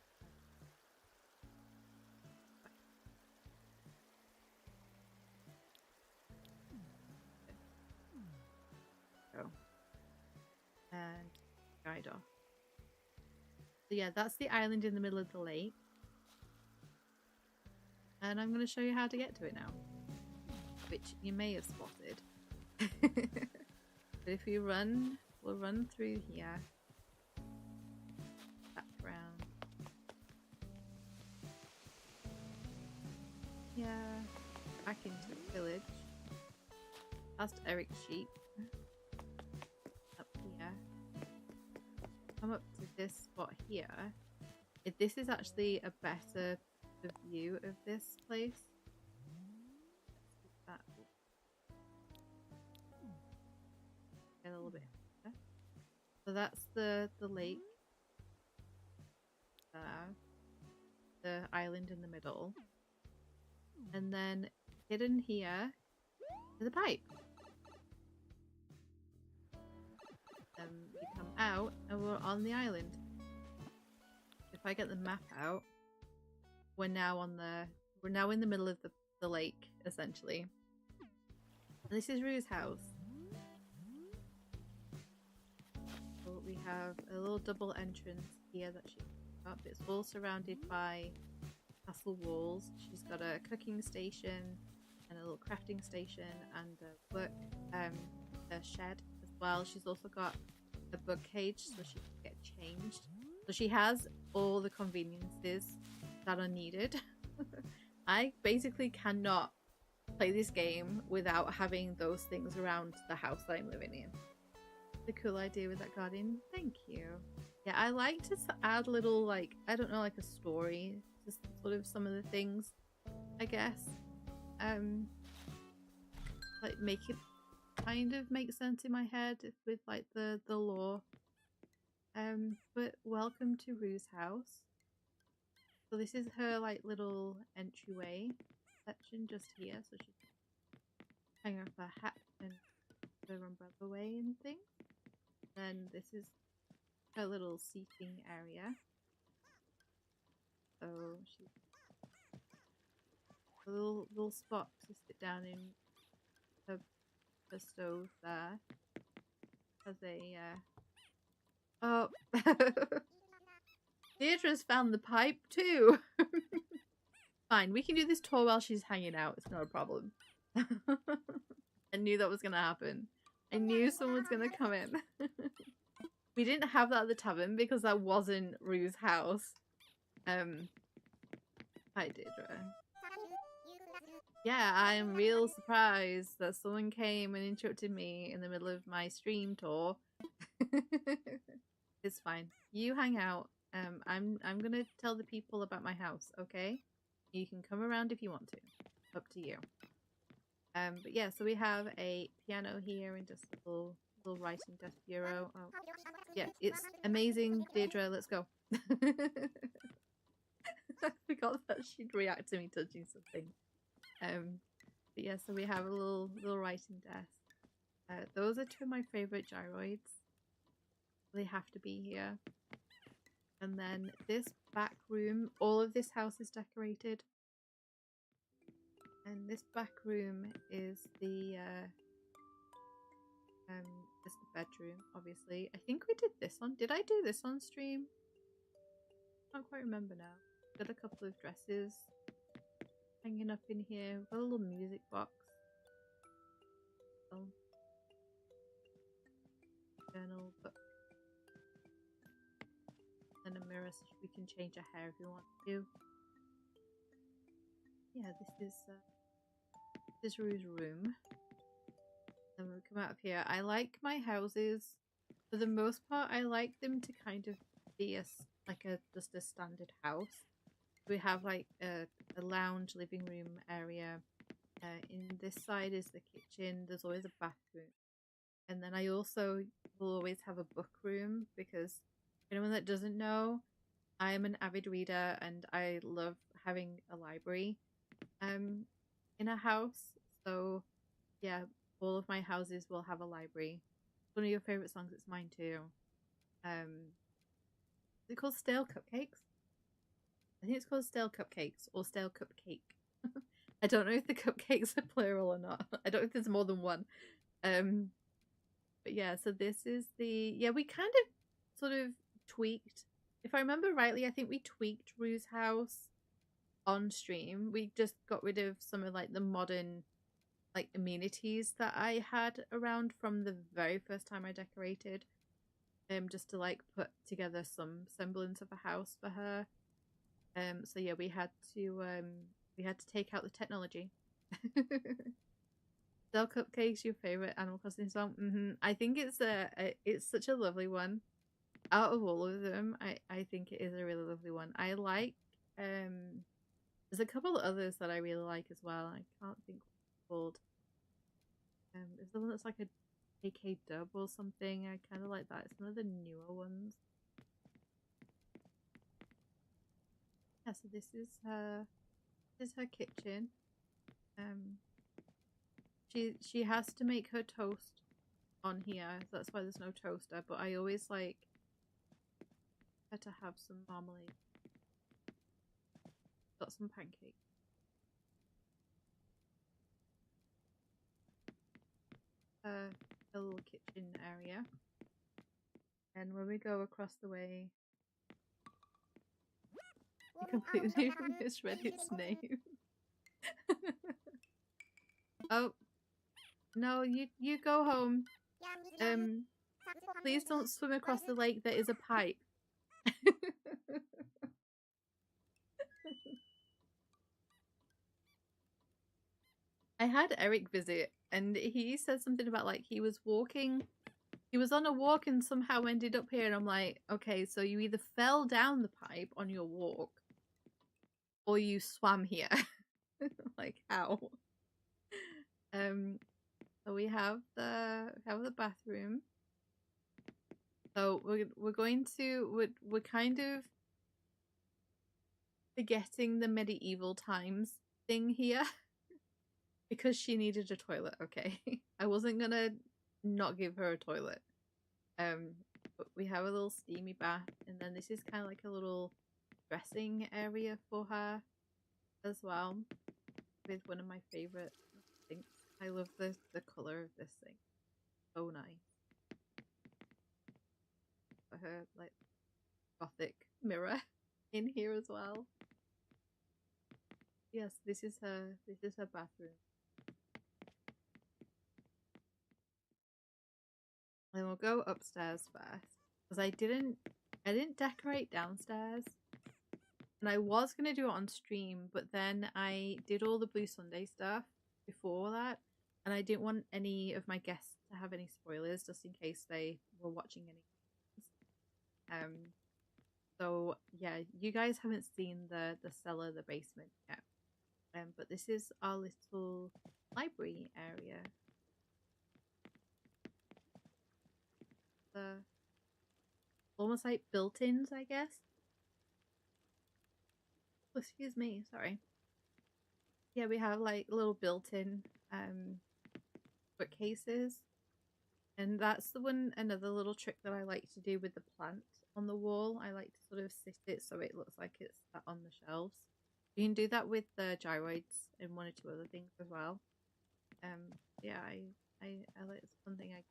Go. And guide off. So yeah, that's the island in the middle of the lake. And I'm going to show you how to get to it now, which you may have spotted. But if we run, we'll run through here, back around, yeah, back into the village, past Eric's sheep, up here, come up to this spot here. This is actually a better view of this place. Get a little bit better. So that's the lake there, the island in the middle, and then hidden here is a pipe. We come out and we're on the island. If I get the map out, we're now in the middle of the lake essentially. And this is Rue's house. So we have a little double entrance here that she's up. It's all surrounded by castle walls. She's got a cooking station and a little crafting station and a work a shed as well. She's also got a bug cage so she can get changed. So she has all the conveniences that are needed. I basically cannot play this game without having those things around the house that I'm living in. The cool idea with that garden. Thank you. Yeah, I like to add little, like, I don't know, like a story to sort of some of the things, I guess. Like make it kind of make sense in my head with like the lore. But welcome to Rue's house. So this is her like little entryway section just here, so she can hang off her hat and her umbrella away and things. Then this is her little seating area. So she's a little spot to sit down in her stove there. Has a oh Deirdre's found the pipe too. Fine, we can do this tour while she's hanging out. It's not a problem. I knew that was gonna happen. I knew someone was gonna come in. We didn't have that at the tavern because that wasn't Rue's house. Hi Deirdre. Yeah, I'm real surprised that someone came and interrupted me in the middle of my stream tour. It's fine. You hang out. I'm gonna tell the people about my house, okay? You can come around if you want to. Up to you. But yeah, so we have a piano here and just a little writing desk bureau. Oh, yeah, it's amazing, Deirdre. Let's go. I forgot that she'd react to me touching something. But yeah, so we have a little writing desk. Those are two of my favorite gyroids. They have to be here. And then this back room, all of this house is decorated. And this back room is the bedroom, obviously. I think we did this on. Did I do this on stream? I can't quite remember now. Got a couple of dresses hanging up in here. We've got a little music box. Oh. Journal book. And a mirror so we can change our hair if we want to. Yeah, this is Rue's room. Then we come out of here. I like my houses. For the most part, I like them to kind of be just a standard house. We have like a lounge living room area. In this side is the kitchen. There's always a bathroom. And then I also will always have a book room because for anyone that doesn't know, I am an avid reader and I love having a library in a house. So yeah, all of my houses will have a library. One of your favorite songs, it's mine too. Is it called Stale Cupcakes? I think it's called Stale Cupcakes or Stale Cupcake. I don't know if the cupcakes are plural or not. I don't know if there's more than one. But yeah, so this is we kind of sort of tweaked. If I remember rightly, I think we tweaked Rue's house on stream. We just got rid of some of like the modern like amenities that I had around from the very first time I decorated. Just to like put together some semblance of a house for her. So yeah, we had to take out the technology. Stale Cupcakes, your favorite Animal Crossing song? I think it's such a lovely one. Out of all of them, I think it is a really lovely one. I like there's a couple of others that I really like as well. I can't think what it's called. There's the one that's like a AK dub or something. I kind of like that. It's one of the newer ones. Yeah, so this is her kitchen. She has to make her toast on here. So that's why there's no toaster. But I always like her to have some marmalade. Got some pancakes. A little kitchen area. And when we go across the way, I completely misread its name. Oh no, you go home. Please don't swim across the lake. There is a pipe. I had Eric visit, and he said something about like he was on a walk and somehow ended up here, and I'm like, okay, so you either fell down the pipe on your walk, or you swam here. Like how? So we have the bathroom. So we're kind of forgetting the medieval times thing here because she needed a toilet. Okay, I wasn't gonna not give her a toilet. But we have a little steamy bath, and then this is kind of like a little dressing area for her as well, with one of my favorite things. I love the color of this thing. So nice. For her like gothic mirror in here as well. Yes, this is her bathroom. Then we'll go upstairs first because I didn't decorate downstairs. And I was going to do it on stream, but then I did all the Blue Sunday stuff before that. And I didn't want any of my guests to have any spoilers just in case they were watching any. So yeah, you guys haven't seen the cellar, the basement yet. But this is our little library area. The almost like built-ins, I guess. Oh, excuse me, sorry. Yeah, we have like little built-in bookcases. And that's the one, another little trick that I like to do with the plant on the wall. I like to sort of sit it so it looks like it's sat on the shelves. You can do that with the gyroids and one or two other things as well. Yeah, I like, it's one thing I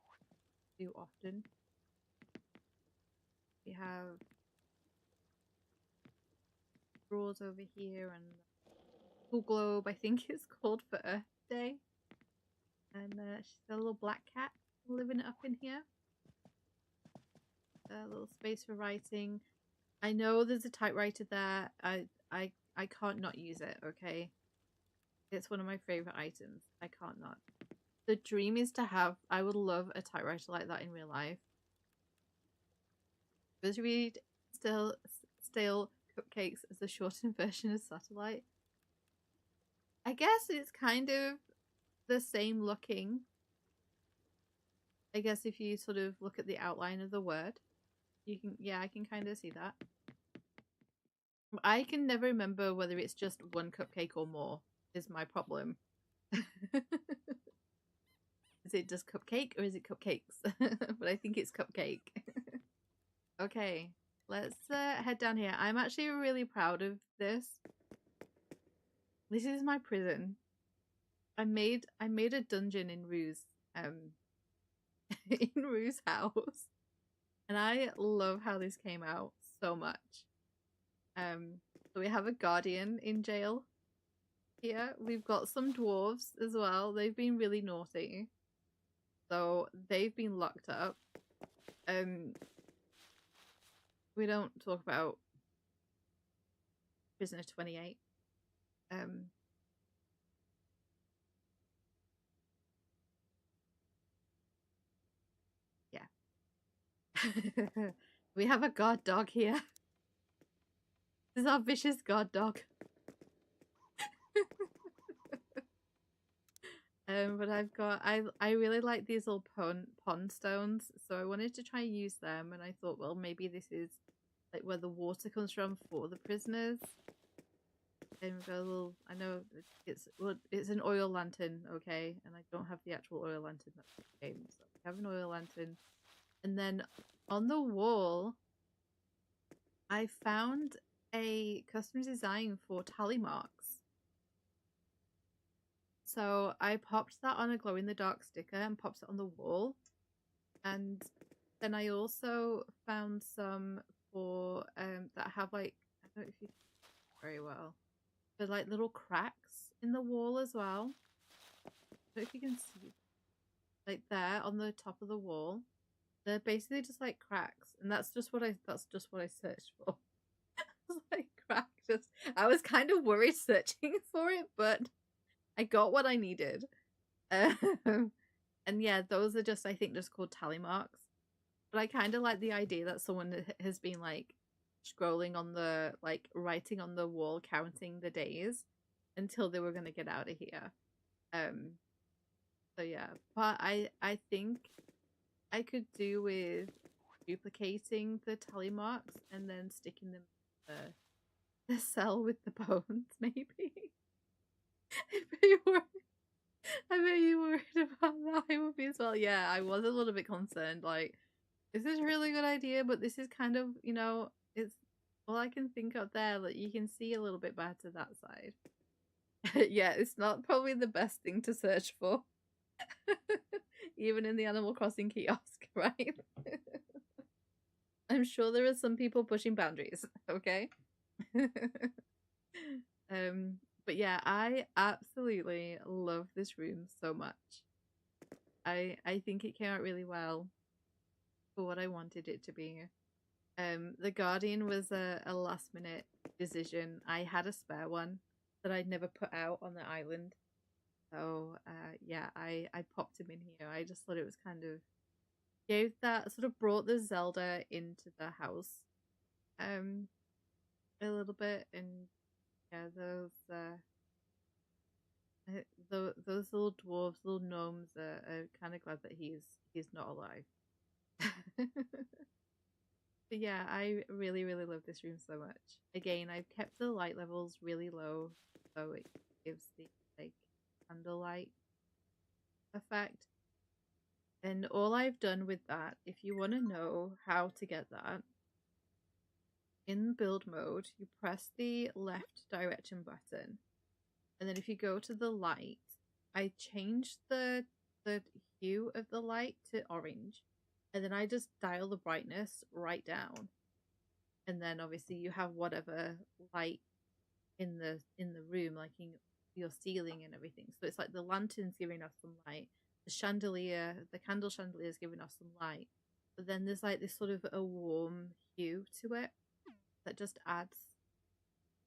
do often. We have drawers over here and Cool Globe, I think it's called, for Earth Day. And she's got a little black cat living up in here. A little space for writing. I know there's a typewriter there. I can't not use it, okay? It's one of my favorite items. I can't not. The dream is to have, I would love a typewriter like that in real life. Does read stale cupcakes as a shortened version of satellite? I guess it's kind of the same looking. I guess if you sort of look at the outline of the word, you can, yeah, I can kind of see that. I can never remember whether it's just one cupcake or more is my problem. Is it just cupcake or is it cupcakes? But I think it's cupcake. Okay, let's head down here. I'm actually really proud of this. This is my prison. I made a dungeon in Rue's in Rue's house. And I love how this came out so much. So we have a guardian in jail here. We've got some dwarves as well. They've been really naughty. So they've been locked up. We don't talk about Prisoner 28. Yeah. We have a guard dog here. This is our vicious guard dog. But I've got, I really like these little pond stones, so I wanted to try and use them, and I thought, well, maybe this is like where the water comes from for the prisoners. And we've got a little, I know it's an oil lantern, okay, and I don't have the actual oil lantern that's in the game, so we have an oil lantern. And then on the wall, I found a custom design for tally marks. So I popped that on a glow-in-the-dark sticker and popped it on the wall. And then I also found some for that have like, I don't know if you can see very well, but like little cracks in the wall as well. I don't know if you can see, like there on the top of the wall. They're basically just like cracks, and that's just what I searched for. It's like cracks. I was kind of worried searching for it, but I got what I needed. And yeah, those are just, I think, just called tally marks. But I kind of like the idea that someone has been like scrolling on the, like writing on the wall, counting the days until they were going to get out of here. So yeah, but I think I could do with duplicating the tally marks and then sticking them in the cell with the bones, maybe. I bet you worried about that. I would be as well. Yeah, I was a little bit concerned. Like, this is a really good idea, but this is kind of, you know, it's all I can think of there. Like, you can see a little bit better that side. Yeah, it's not probably the best thing to search for. Even in the Animal Crossing kiosk, right? I'm sure there are some people pushing boundaries, okay? But yeah, I absolutely love this room so much. I think it came out really well for what I wanted it to be. The Guardian was a last minute decision. I had a spare one that I'd never put out on the island. So yeah, I popped him in here. I just thought it was kind of gave that sort of brought the Zelda into the house a little bit, and yeah, those little dwarves, little gnomes are kind of glad that he's not alive. But yeah, I really, really love this room so much. Again, I've kept the light levels really low so it gives the like candlelight effect. And all I've done with that, if you want to know how to get that, in build mode, you press the left direction button. And then if you go to the light, I changed the hue of the light to orange. And then I just dial the brightness right down. And then obviously you have whatever light in the room, like in your ceiling and everything. So it's like the lantern's giving off some light, the chandelier, the candle chandelier is giving off some light, but then there's like this sort of a warm hue to it that just adds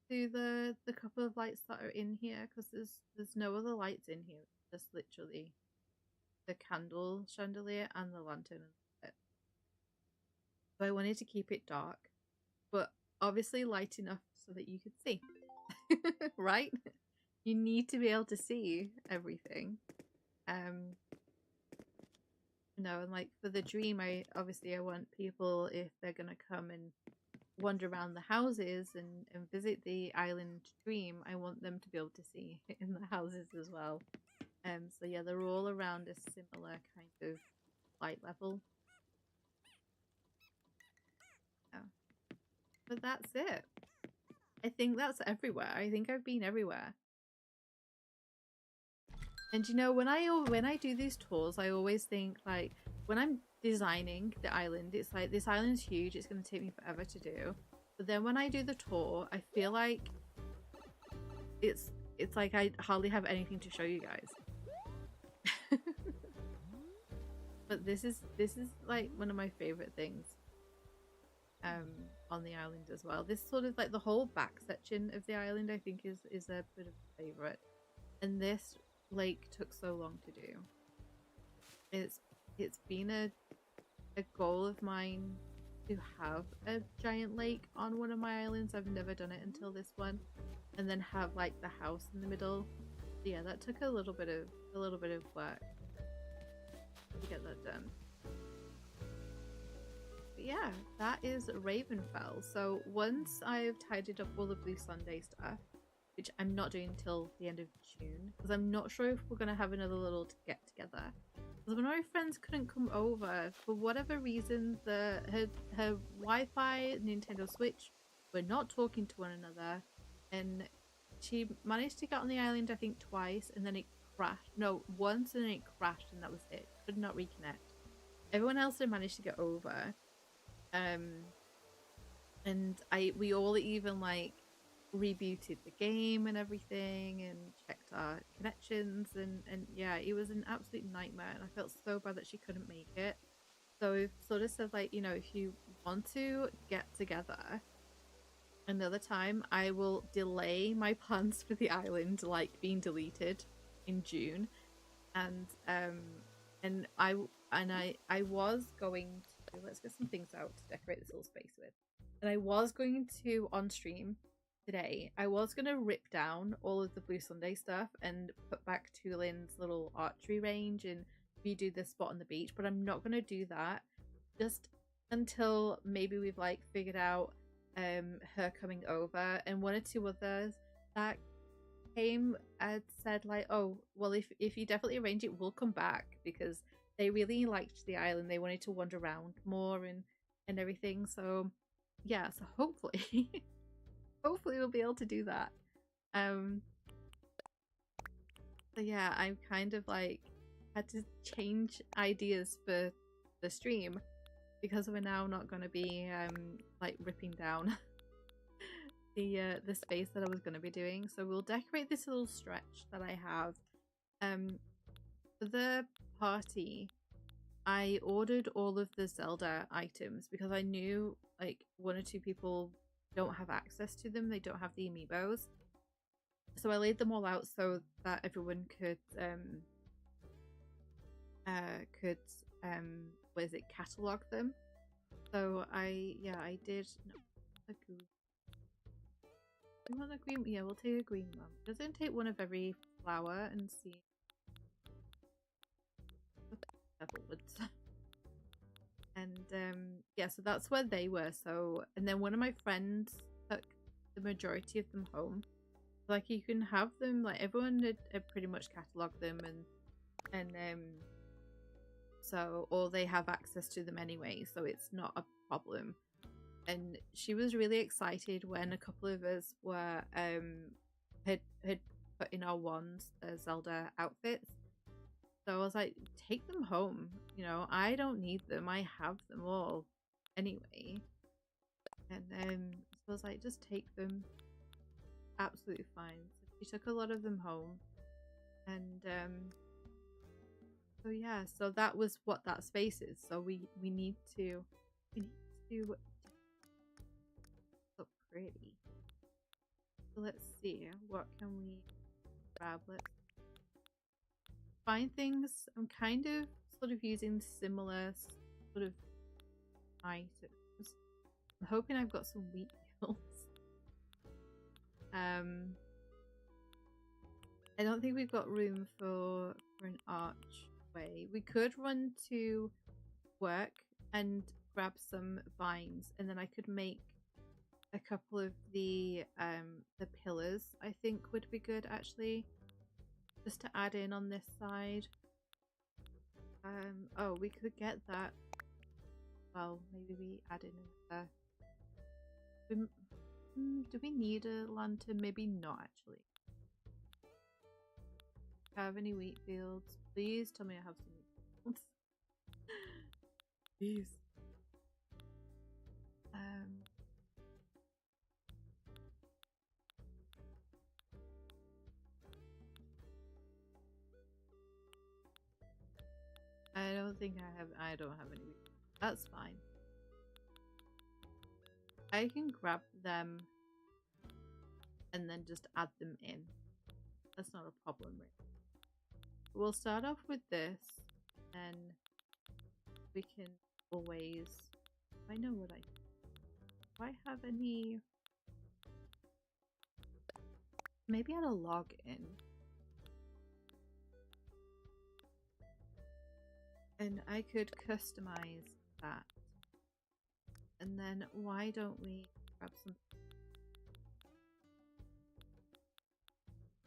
to the couple of lights that are in here, because there's no other lights in here. It's just literally the candle chandelier and the lantern. So I wanted to keep it dark, but obviously light enough so that you could see. Right? You need to be able to see everything. And like for the dream, I want people, if they're gonna come and wander around the houses and visit the island dream, I want them to be able to see in the houses as well. So yeah, they're all around a similar kind of light level. Yeah. But that's it. I think that's everywhere. I think I've been everywhere. And you know, when I do these tours, I always think like when I'm designing the island, it's like this island's huge, it's going to take me forever to do. But then when I do the tour, I feel like it's like I hardly have anything to show you guys. But this is like one of my favorite things on the island as well. This sort of like the whole back section of the island, I think is a bit of a favorite. And this lake took so long to do. It's been a goal of mine to have a giant lake on one of my islands. I've never done it until this one, and then have like the house in the middle. Yeah, that took a little bit of work to get that done. But yeah, that is Ravenfell. So once I've tidied up all the Blue Sunday stuff, which I'm not doing until the end of June, because I'm not sure if we're going to have another little get together. Because one of my friends couldn't come over for whatever reason. Her Wi-Fi, Nintendo Switch were not talking to one another, and she managed to get on the island I think twice, and then it crashed. No, once, and then it crashed, and that was it. Could not reconnect. Everyone else had managed to get over, and we all even like rebooted the game and everything and checked our connections, and yeah, it was an absolute nightmare, and I felt so bad that she couldn't make it. So we've sort of said, like, you know, if you want to get together another time, I will delay my plans for the island like being deleted in June. And I was going to, let's get some things out to decorate this little space with, and I was going to on stream today, I was going to rip down all of the Blue Sunday stuff and put back Tulin's little archery range and redo the spot on the beach, but I'm not going to do that just until maybe we've like figured out her coming over. And one or two others that came and said like, oh well, if you definitely arrange it, we'll come back, because they really liked the island, they wanted to wander around more and everything. So yeah, so hopefully hopefully we'll be able to do that. So yeah, I'm kind of like had to change ideas for the stream, because we're now not going to be like ripping down the space that I was going to be doing. So we'll decorate this little stretch that I have. For the party, I ordered all of the Zelda items because I knew like 1 or 2 people don't have access to them. They don't have the amiibos. So I laid them all out so that everyone could what is it, catalog them. So I did. No, a green. We want a green. Yeah, we'll take a green one. Doesn't take one of every flower and see. Woods. And yeah, so that's where they were. So, and then one of my friends took the majority of them home. Like, you can have them, like everyone had pretty much catalogued them, and so, or they have access to them anyway, so it's not a problem. And she was really excited when a couple of us were had put in our wands Zelda outfits. So I was like, take them home. You know, I don't need them. I have them all anyway. And so I was like, just take them. Absolutely fine. So she took a lot of them home. And so yeah, so that was what that space is. So we need to look pretty. So let's see, what can we grab? Let's find things. I'm kind of sort of using similar sort of items. I'm hoping I've got some wheat fields. I don't think we've got room for an archway. We could run to work and grab some vines, and then I could make a couple of the pillars. I think would be good actually, just to add in on this side. Oh, we could get that. Well, maybe we add in there. Do we need a lantern? Maybe not actually. Have any wheat fields? Please tell me I have some wheat fields. Please. I don't think I don't have any wheat fields. That's fine. I can grab them and then just add them in. That's not a problem, really. We'll start off with this, and we can always. I know what do I have any? Maybe add a log in, and I could customize that. And then why don't we grab some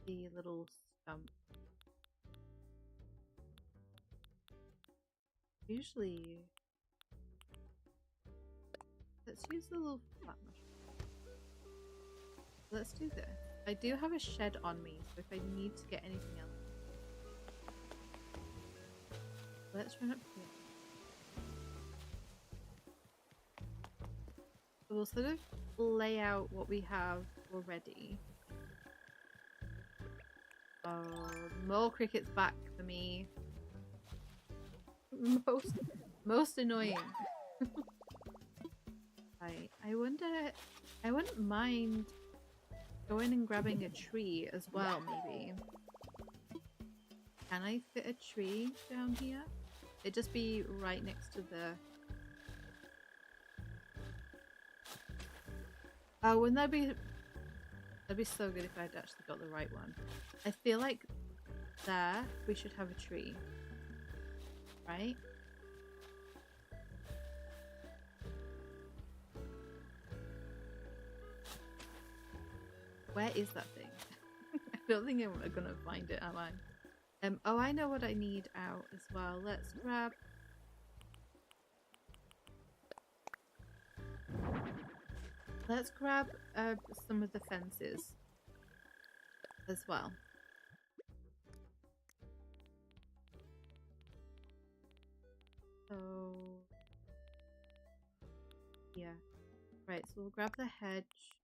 the little stump? Usually, let's use the little flat mushroom. Let's do this. I do have a shed on me, so if I need to get anything else, let's run up here. So we'll sort of lay out what we have already. Oh, more crickets back for me. Most annoying. I wonder. I wouldn't mind going and grabbing a tree as well, maybe. Can I fit a tree down here? It'd just be right next to the. Oh, wouldn't that be? That'd be so good if I'd actually got the right one. I feel like there we should have a tree. Right? Where is that thing? I don't think I'm gonna find it, am I? Oh, I know what I need out as well. Let's grab. Let's grab some of the fences as well. So yeah, right. So we'll grab the hedge.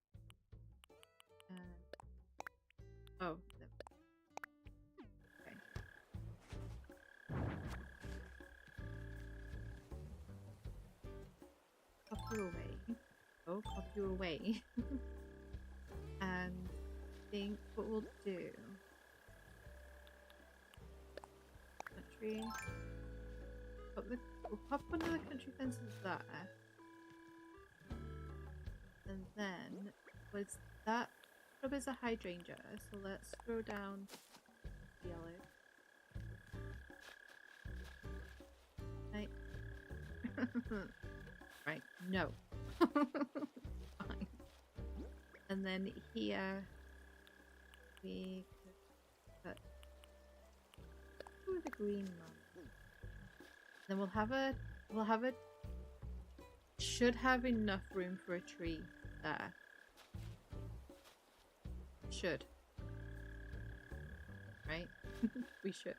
Oh, okay. Pop it away. pop you away. And I think what we'll do, country, we'll pop one of the country fences there, and then was that shrub is a hydrangea, so let's throw down yellow. Right. Right, no. Fine. And then here we could put the green one. Then we'll have a should have enough room for a tree there. Should. Right? We should.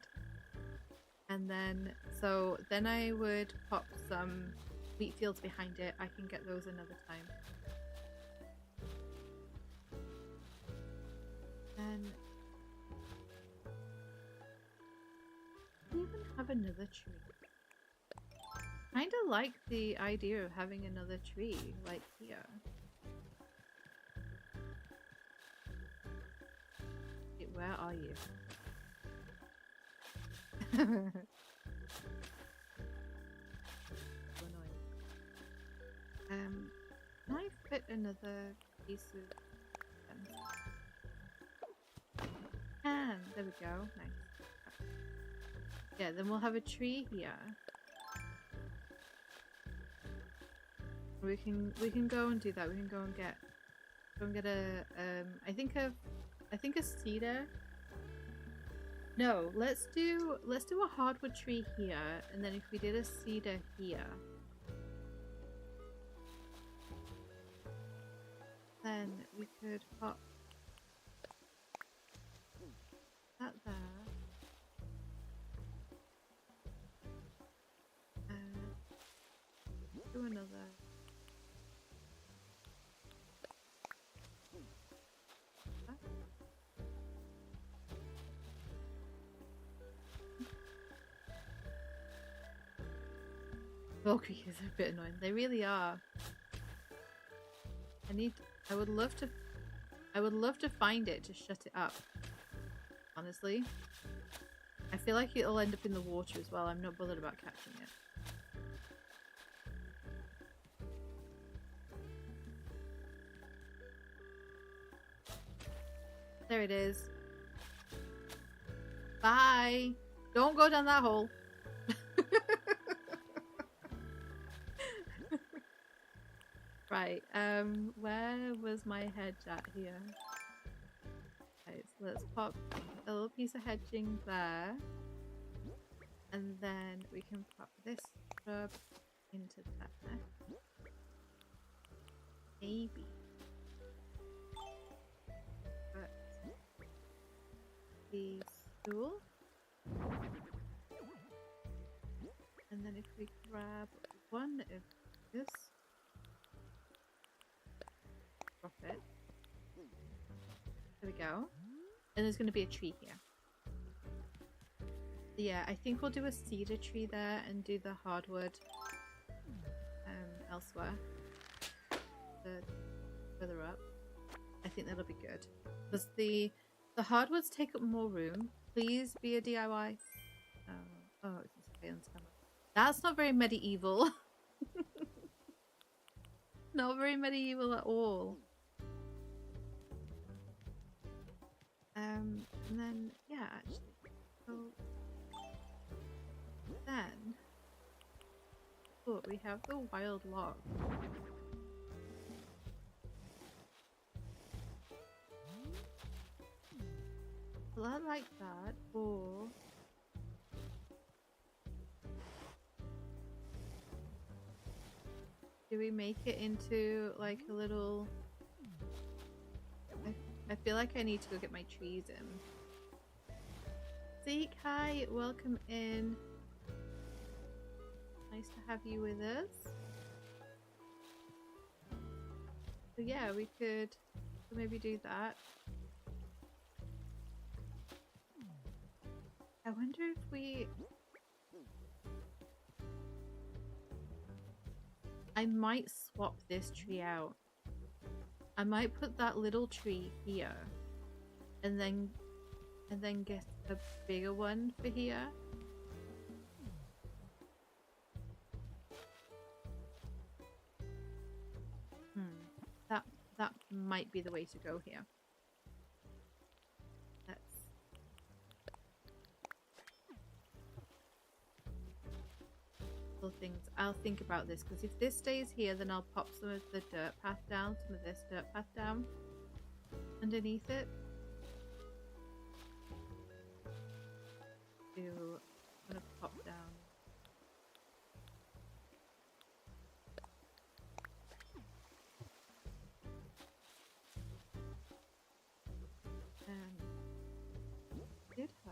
And then so then I would pop some wheat fields behind it. I can get those another time. And we even have another tree. Kinda like the idea of having another tree like here. Wait, where are you? So annoying. Can I fit another piece of fence? And there we go. Nice. Yeah, then we'll have a tree here. We can go and do that. We can go and get a I think a cedar. No, let's do a hardwood tree here, and then if we did a cedar here, then we could pop that there. And do another. Valkyries are a bit annoying. They really are. I would love to find it to shut it up. Honestly. I feel like it'll end up in the water as well. I'm not bothered about catching it. There it is. Bye! Don't go down that hole. Right, where was my hedge at here? Right, so let's pop a little piece of hedging there. And then we can pop this shrub into there. Maybe. But the stool. And then if we grab one of this, drop it. There we go. And there's going to be a tree here. Yeah, I think we'll do a cedar tree there and do the hardwood elsewhere. Further up. I think that'll be good. Because the hardwoods take up more room. Please be a DIY. Oh, it's a surveillance camera. That's not very medieval. Not very medieval at all. And then, yeah, actually. So, then, look, we have the wild log. Well, I like that, or... do we make it into, like, a little... I feel like I need to go get my trees in. Zeke, hi, welcome in. Nice to have you with us. So yeah, we could maybe do that. I wonder if we... I might swap this tree out I might put that little tree here, and then get a bigger one for here. That might be the way to go here. Things. I'll think about this, because if this stays here, then I'll pop some of the dirt path down, some of this dirt path down underneath it. I'm gonna pop down. Did her.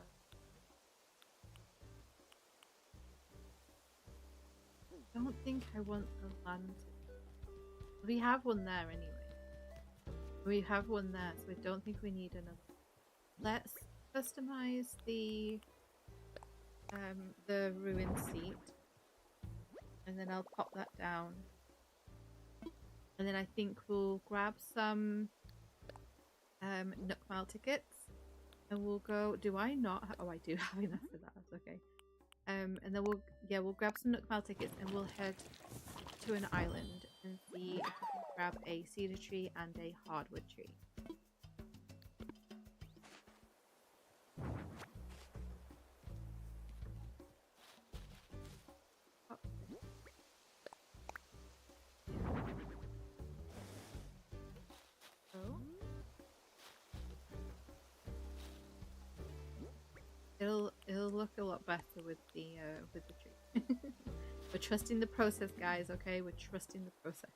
I don't think I want a lantern. We have one there anyway. We have one there, so I don't think we need another. Let's customize the ruined seat, and then I'll pop that down. And then I think we'll grab some Nook Mile tickets, and we'll go. Do I not? Oh, I do have enough for that. That's okay. And then we'll grab some Nook Mile tickets, and we'll head to an island and see if we can grab a cedar tree and a hardwood tree. It'll look a lot better with the tree. We're trusting the process, guys. Okay, we're trusting the process.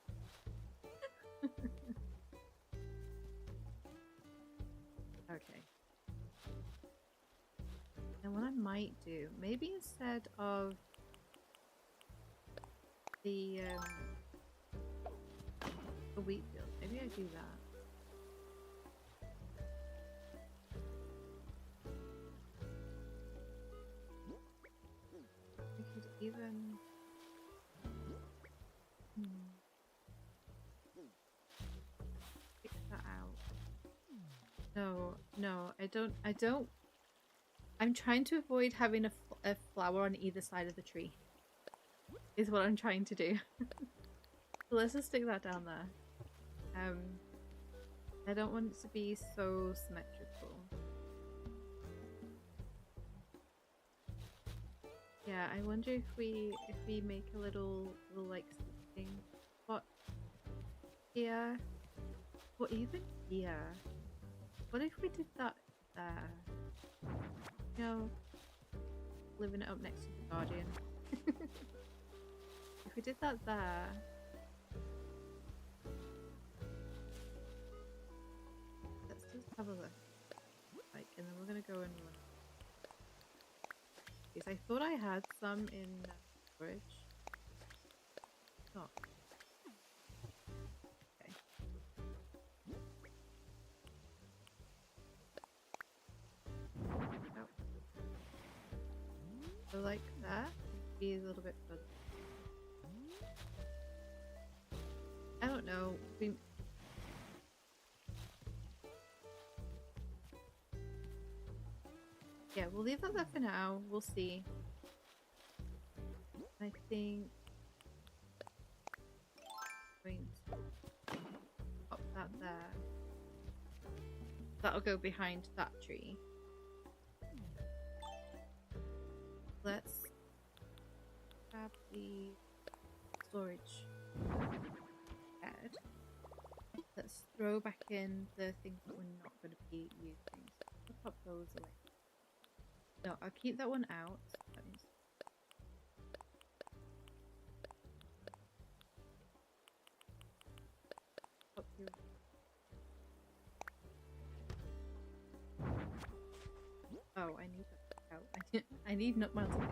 Okay. And what I might do, maybe instead of the wheat field, maybe I do that. Even pick that out. No, I don't. I'm trying to avoid having a flower on either side of the tree. Is what I'm trying to do. So let's just stick that down there. I don't want it to be so symmetrical. Yeah, I wonder if we make a little like thing spot here, or even here. What if we did that there? You know, living it up next to the Guardian. If we did that there. Let's just have a look. Like, and then we're gonna go and run. I thought I had some in storage. Oh. Okay. Oh. So like that, be a little bit further. I don't know. Yeah, we'll leave that there for now. We'll see. I think I'm going to pop that there. That'll go behind that tree. Let's grab the storage head. Let's throw back in the things that we're not going to be using. So we'll pop those away. No, I'll keep that one out. Oh, I need that out. I need Nook Mile tickets.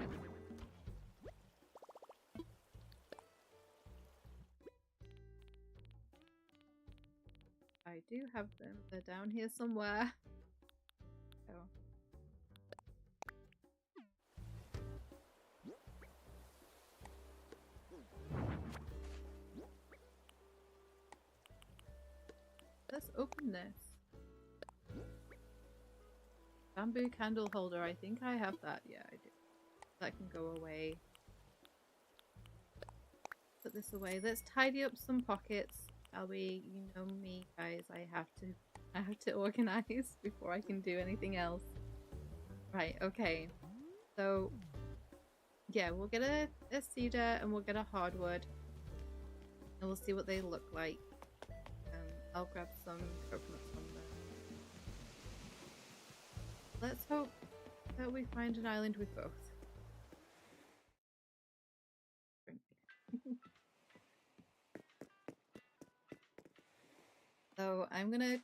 I do have them. They're down here somewhere. Oh. let's open this. Bamboo candle holder. I think I have that. Yeah, I do. That can go away. Put this away. Let's tidy up some pockets. Shall we? You know me, guys. I have to organize before I can do anything else. Right. Okay. So, yeah, we'll get a cedar and we'll get a hardwood, and we'll see what they look like. I'll grab some coconuts from there. Let's hope that we find an island with both. So I'm gonna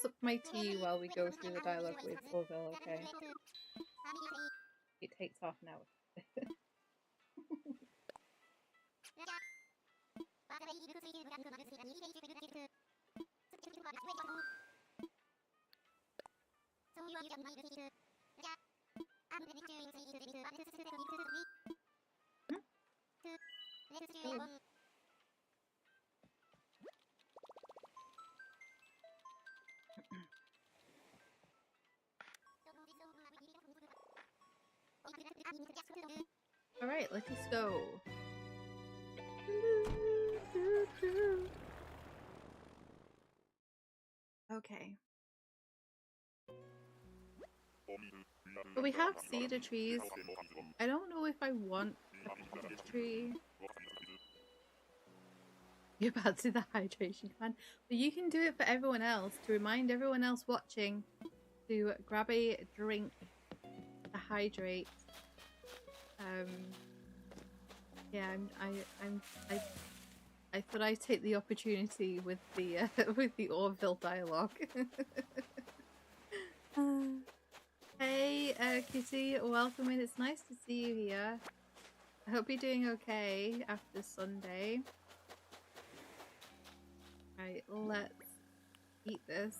sip my tea while we go through the dialogue with Orville, okay? It takes half an hour. Alright, let's go. Okay. But we have cedar trees. I don't know if I want a peach tree. You're about to do the hydration command. But you can do it for everyone else to remind everyone else watching to grab a drink to hydrate. Yeah, I thought I'd take the opportunity with the with the Orville dialogue. Hey, Kitty, welcome in. It's nice to see you here. I hope you're doing okay after Sunday. Right, let's eat this.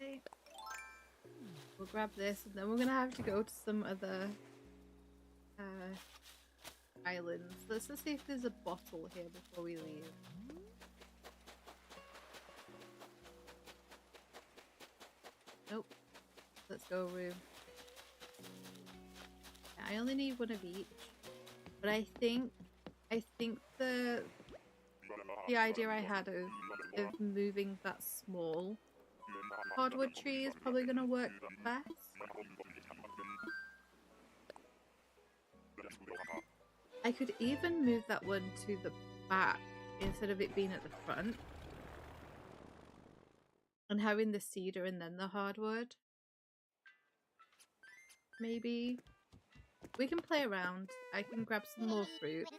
Okay. We'll grab this, and then we're gonna have to go to some other islands. Let's just see if there's a bottle here before we leave. Nope. Let's go room. Yeah, I only need one of each, but I think the idea I had of moving that small hardwood tree is probably gonna work best. I could even move that one to the back instead of it being at the front. And having the cedar and then the hardwood. Maybe. We can play around. I can grab some more fruit.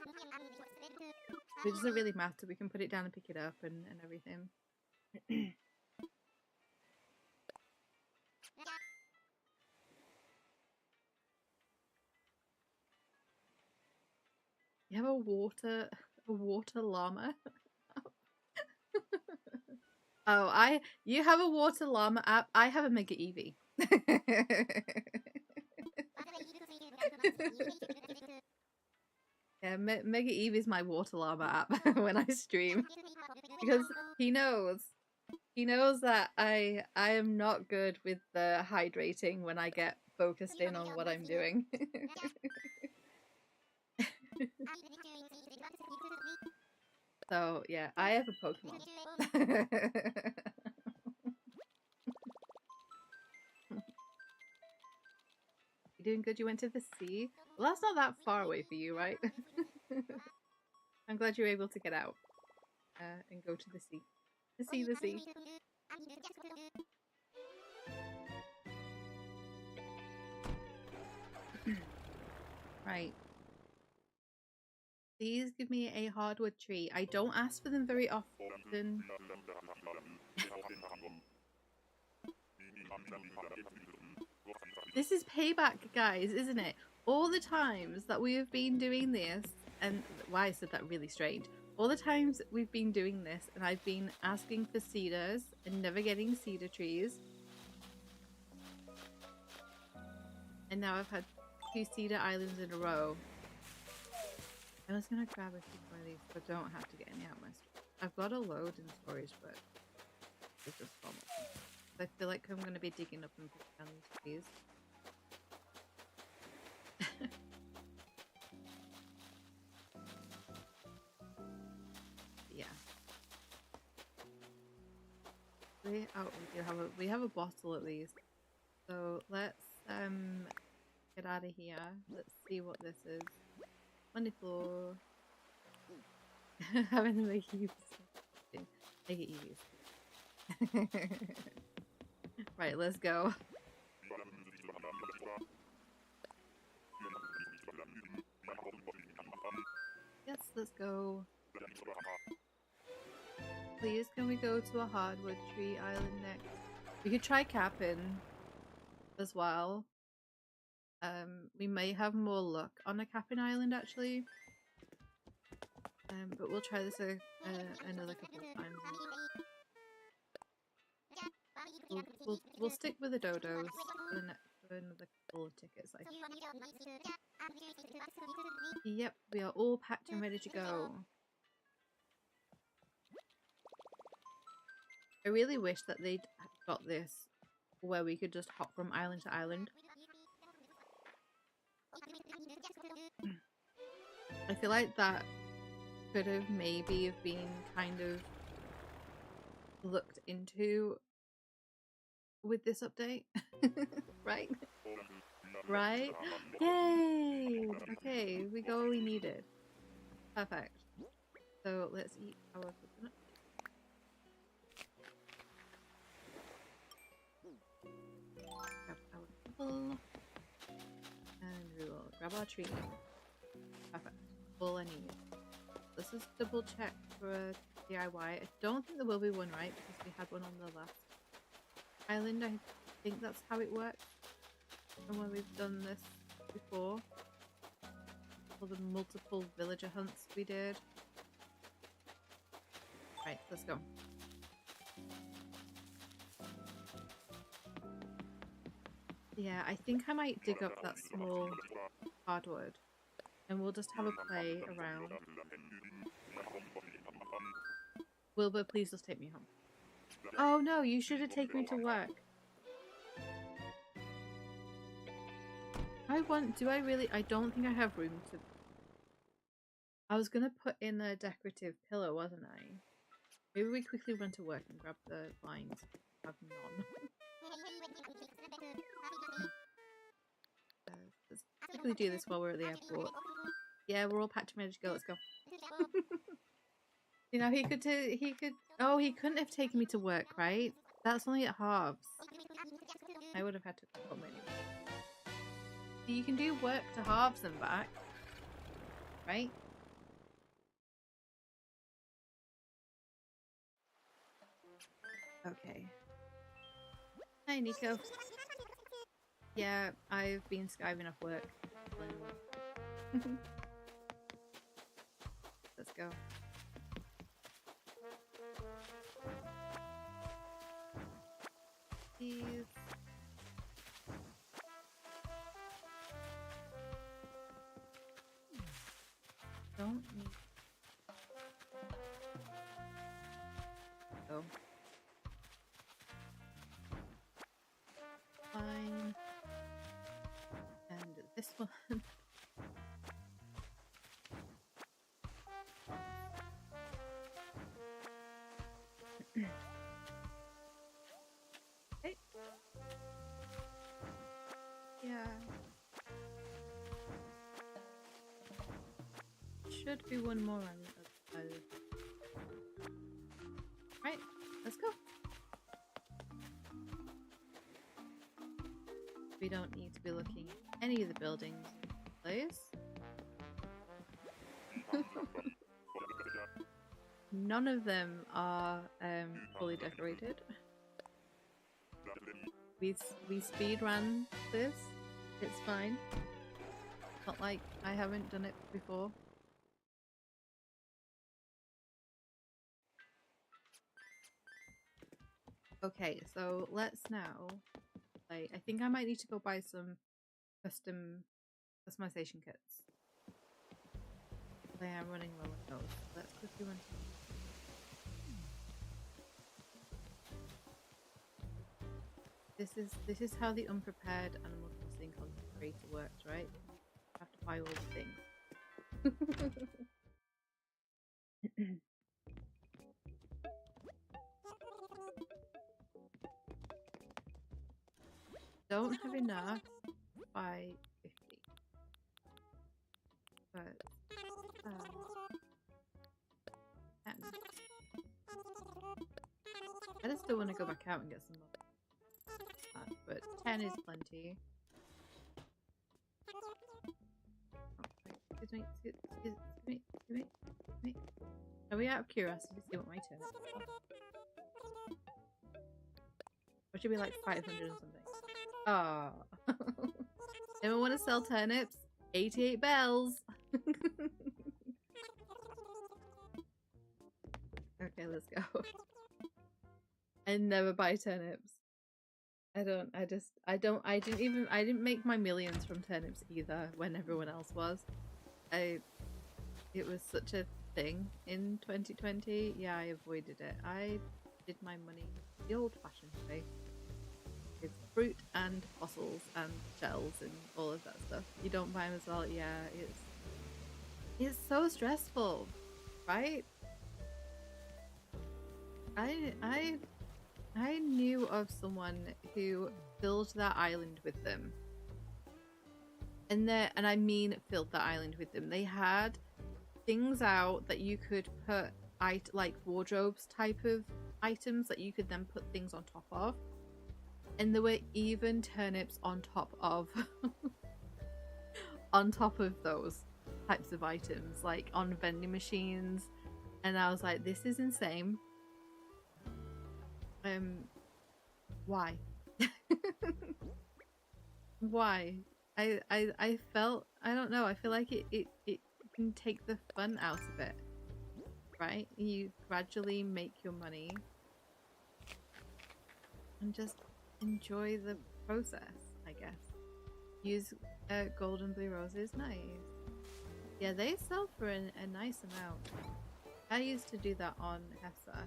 It doesn't really matter. We can put it down and pick it up and everything. You have a water llama? Oh, you have a water llama app. I have a Mega Eevee. Yeah, Mega Eevee is my water llama app when I stream, because he knows that I am not good with the hydrating when I get focused in on what I'm doing. So yeah, I have a Pokemon. You doing good? You went to the sea? Well, that's not that far away for you, right? I'm glad you were able to get out and go to the sea. The sea. Right. Please give me a hardwood tree. I don't ask for them very often. This is payback, guys, isn't it? All the times that we have been doing this, and why I said that really strange. All the times we've been doing this, and I've been asking for cedars and never getting cedar trees. And now I've had 2 cedar islands in a row. I was gonna grab a few more of these, but don't have to get any out my storage. I've got a load in storage, but it's just so much. I feel like I'm gonna be digging up and putting down these trees. Yeah. We have a bottle at least. So let's get out of here. Let's see what this is. On the floor. Having to make it easy. Make it easy. Right, let's go. Yes, let's go. Please, can we go to a hardwood tree island next? We could try capping as well. We may have more luck on a capping island actually. But we'll try this another couple of times. We'll stick with the dodos for another couple of tickets. Yep, we are all packed and ready to go. I really wish that they'd got this where we could just hop from island to island. I feel like that could have maybe been kind of looked into with this update. Right? Right? Yay! Okay, we got what we needed. Perfect. So let's eat our coconut. Grab our apple. And we will grab our tree. Perfect. All I need. Let's just double check for a DIY. I don't think there will be one, right? Because we had one on the last island. I think that's how it works. And when we've done this before. For the multiple villager hunts we did. Right, let's go. Yeah, I think I might dig up that small hardwood. And we'll just have a play around. Wilbur, please just take me home. Oh no, you should have taken me to work. I don't think I have room to... I was gonna put in a decorative pillow, wasn't I? Maybe we quickly run to work and grab the blinds. I have none. Let's quickly do this while we're at the airport. Yeah, we're all packed and ready to go. Let's go. You know, he could. Oh, he couldn't have taken me to work, right? That's only at halves. I would have had to come anyway. You can do work to halves and back, right? Okay. Hi, Nico. Yeah, I've been skiving off work. Let's go. Please. Don't need. Go. Fine. And this one. Hey. Yeah. Should be one more on the other side. Right, let's go. We don't need to be looking at any of the buildings in place. None of them are fully decorated. We speed ran this. It's fine. Not like I haven't done it before. Okay, so let's now play. I think I might need to go buy some customization kits. I am running low on those. Let's quickly run. This is how the unprepared animal crossing content creator works, right? You have to buy all the things. Don't have enough by 50. But 10. I just still want to go back out and get some more. But 10 is plenty. Oh, excuse me. Are we out of curiosity to see what my turn is? Or should be like 500 or something? Oh. Anyone want to sell turnips? 88 bells. Okay, let's go. I never buy turnips. I didn't make my millions from turnips either when everyone else was. It was such a thing in 2020. Yeah, I avoided it. I did my money the old-fashioned way. With fruit and fossils and shells and all of that stuff. You don't buy them as well. Yeah, it's so stressful, right? I knew of someone who filled that island with them. And I mean filled that island with them. They had things out that you could put like wardrobes type of items that you could then put things on top of. And there were even turnips on top of on top of those types of items, like on vending machines. And I was like, this is insane. Why? Why? I felt, I don't know, I feel like it can take the fun out of it, right? You gradually make your money and just enjoy the process, I guess. Use gold and blue roses. Nice. Yeah, they sell for a nice amount. I used to do that on Hessa.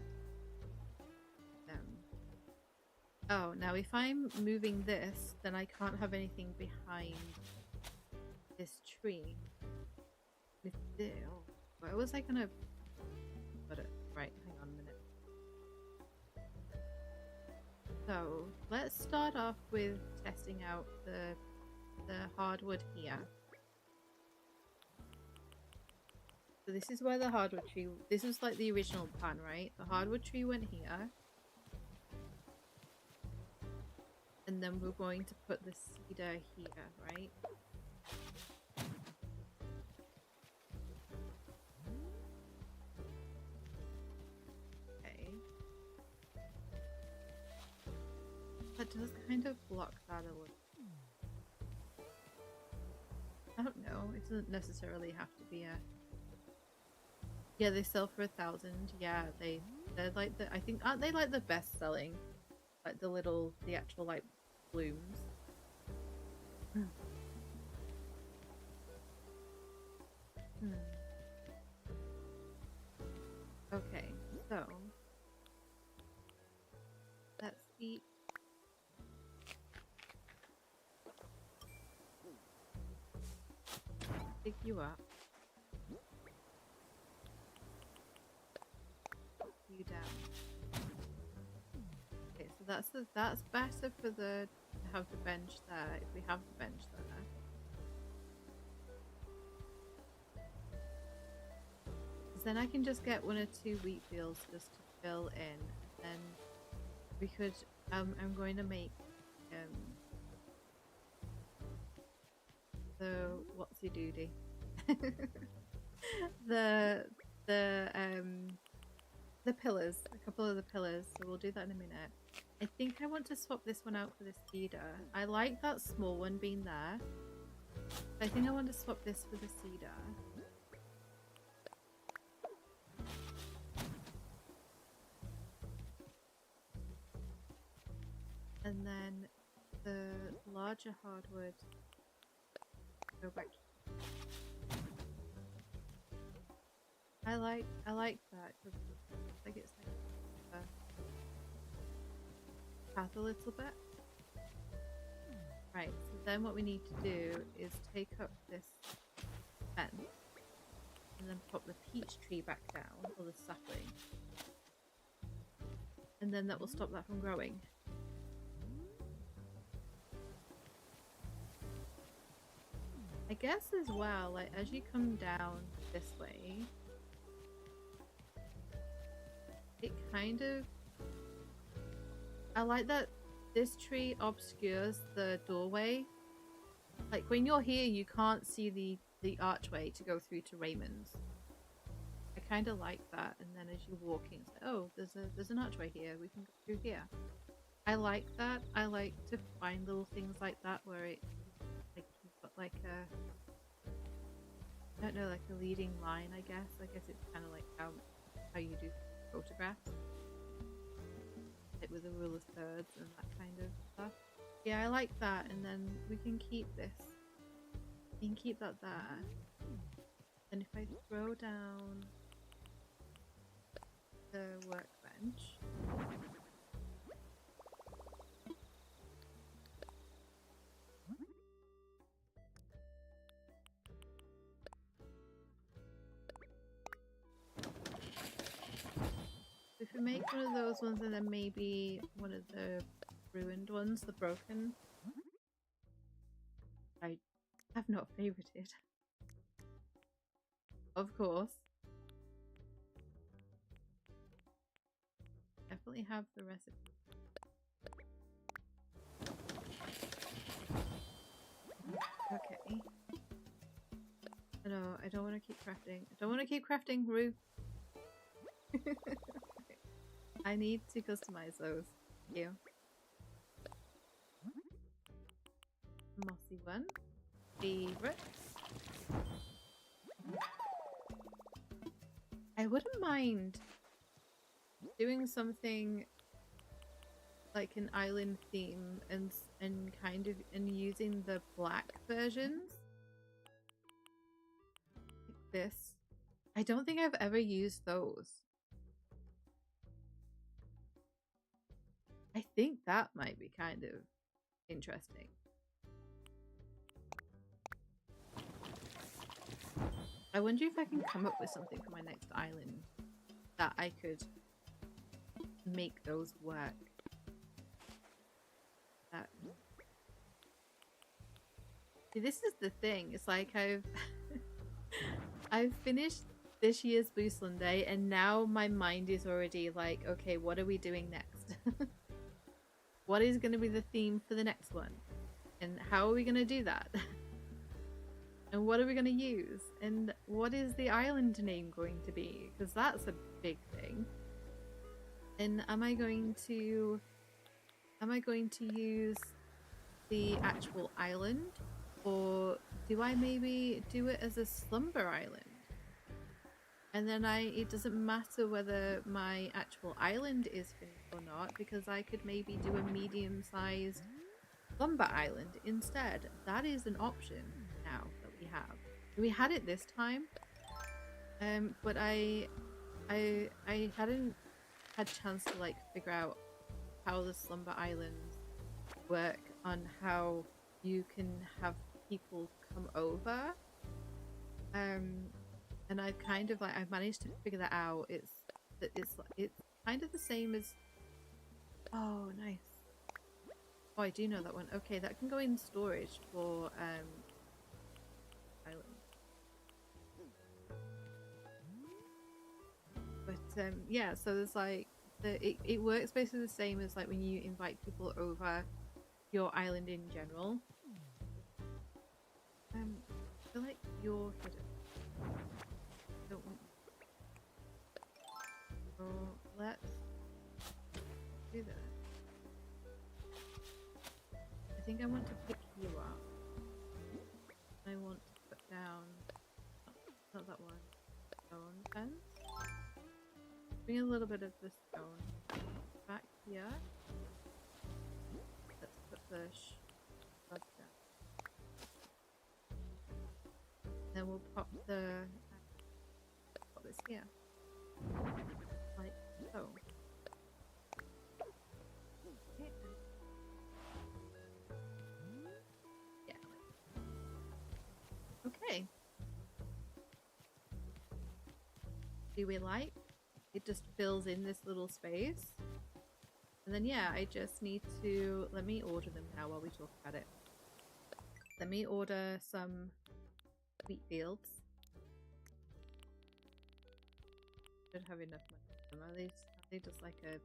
Oh, now if I'm moving this, then I can't have anything behind this tree. Where was I gonna put it? Right, hang on a minute. So let's start off with testing out the hardwood here. So this is where the hardwood tree, this was like the original plan, right? The hardwood tree went here. And then we're going to put the cedar here, right? Okay. That does kind of block that a little. I don't know. It doesn't necessarily have to be a... Yeah, they sell for 1,000. Yeah, they're like the... I think, aren't they like the best selling? Like the actual like blooms. Okay, so let's eat. Pick you up. Put you down. Okay, so that's better for to have the bench there, if we have the bench there. Because then I can just get 1 or 2 wheat fields just to fill in, and we could, I'm going to make, the, what's your doody? the pillars, a couple of the pillars, so we'll do that in a minute. I think I want to swap this one out for the cedar. I like that small one being there. I think I want to swap this for the cedar. And then the larger hardwood go back. I like that because like it's like a path a little bit. Right, so then what we need to do is take up this fence and then pop the peach tree back down, or the sapling. And then that will stop that from growing. I guess as well, like as you come down this way, it kind of... I like that this tree obscures the doorway. Like when you're here, you can't see the archway to go through to Raymond's. I kind of like that. And then as you're walking, it's like, oh, there's an archway here. We can go through here. I like that. I like to find little things like that where it like you've got like a, I don't know, like a leading line. I guess it's kind of like how you do photographs, like with the rule of thirds and that kind of stuff. Yeah, I like that. And then we can keep this. We can keep that there. And if I throw down the workbench, if we make one of those ones and then maybe one of the ruined ones, the broken, I have not favorited, of course. Definitely have the recipe. Okay. No, I don't want to keep crafting. I don't want to keep crafting, Rue. I need to customize those. Thank you. Mossy one. Favorite. I wouldn't mind doing something like an island theme and kind of using the black versions like this. I don't think I've ever used those. I think that might be kind of interesting. I wonder if I can come up with something for my next island that I could make those work. See, this is the thing. It's like I've finished this year's Blue Sunday and now my mind is already like, okay, what are we doing next? What is going to be the theme for the next one? And how are we going to do that? And what are we going to use? And what is the island name going to be? Because that's a big thing. And am I going to use the actual island? Or do I maybe do it as a slumber island? And then it doesn't matter whether my actual island is finished or not, because I could maybe do a medium-sized slumber island instead. That is an option now that we have. We had it this time, but I hadn't had chance to like figure out how the slumber islands work on how you can have people come over. And I've kind of like I've managed to figure that out. It's kind of the same as, oh nice. Oh, I do know that one. Okay, that can go in storage for island. But yeah, so there's like it works basically the same as like when you invite people over your island in general. I feel like you're hidden. Don't want you. So let's do that. I think I want to pick you up. I want to put down, not that one, stone fence. Bring a little bit of the stone back here. Let's put the shrubs down. Then we'll pop this it's here. Like so. Yeah. Okay. Do we like? It just fills in this little space. And then yeah, I just need to, let me order them now while we talk about it. Let me order some wheat fields. Should have enough money for them. Are they just like a...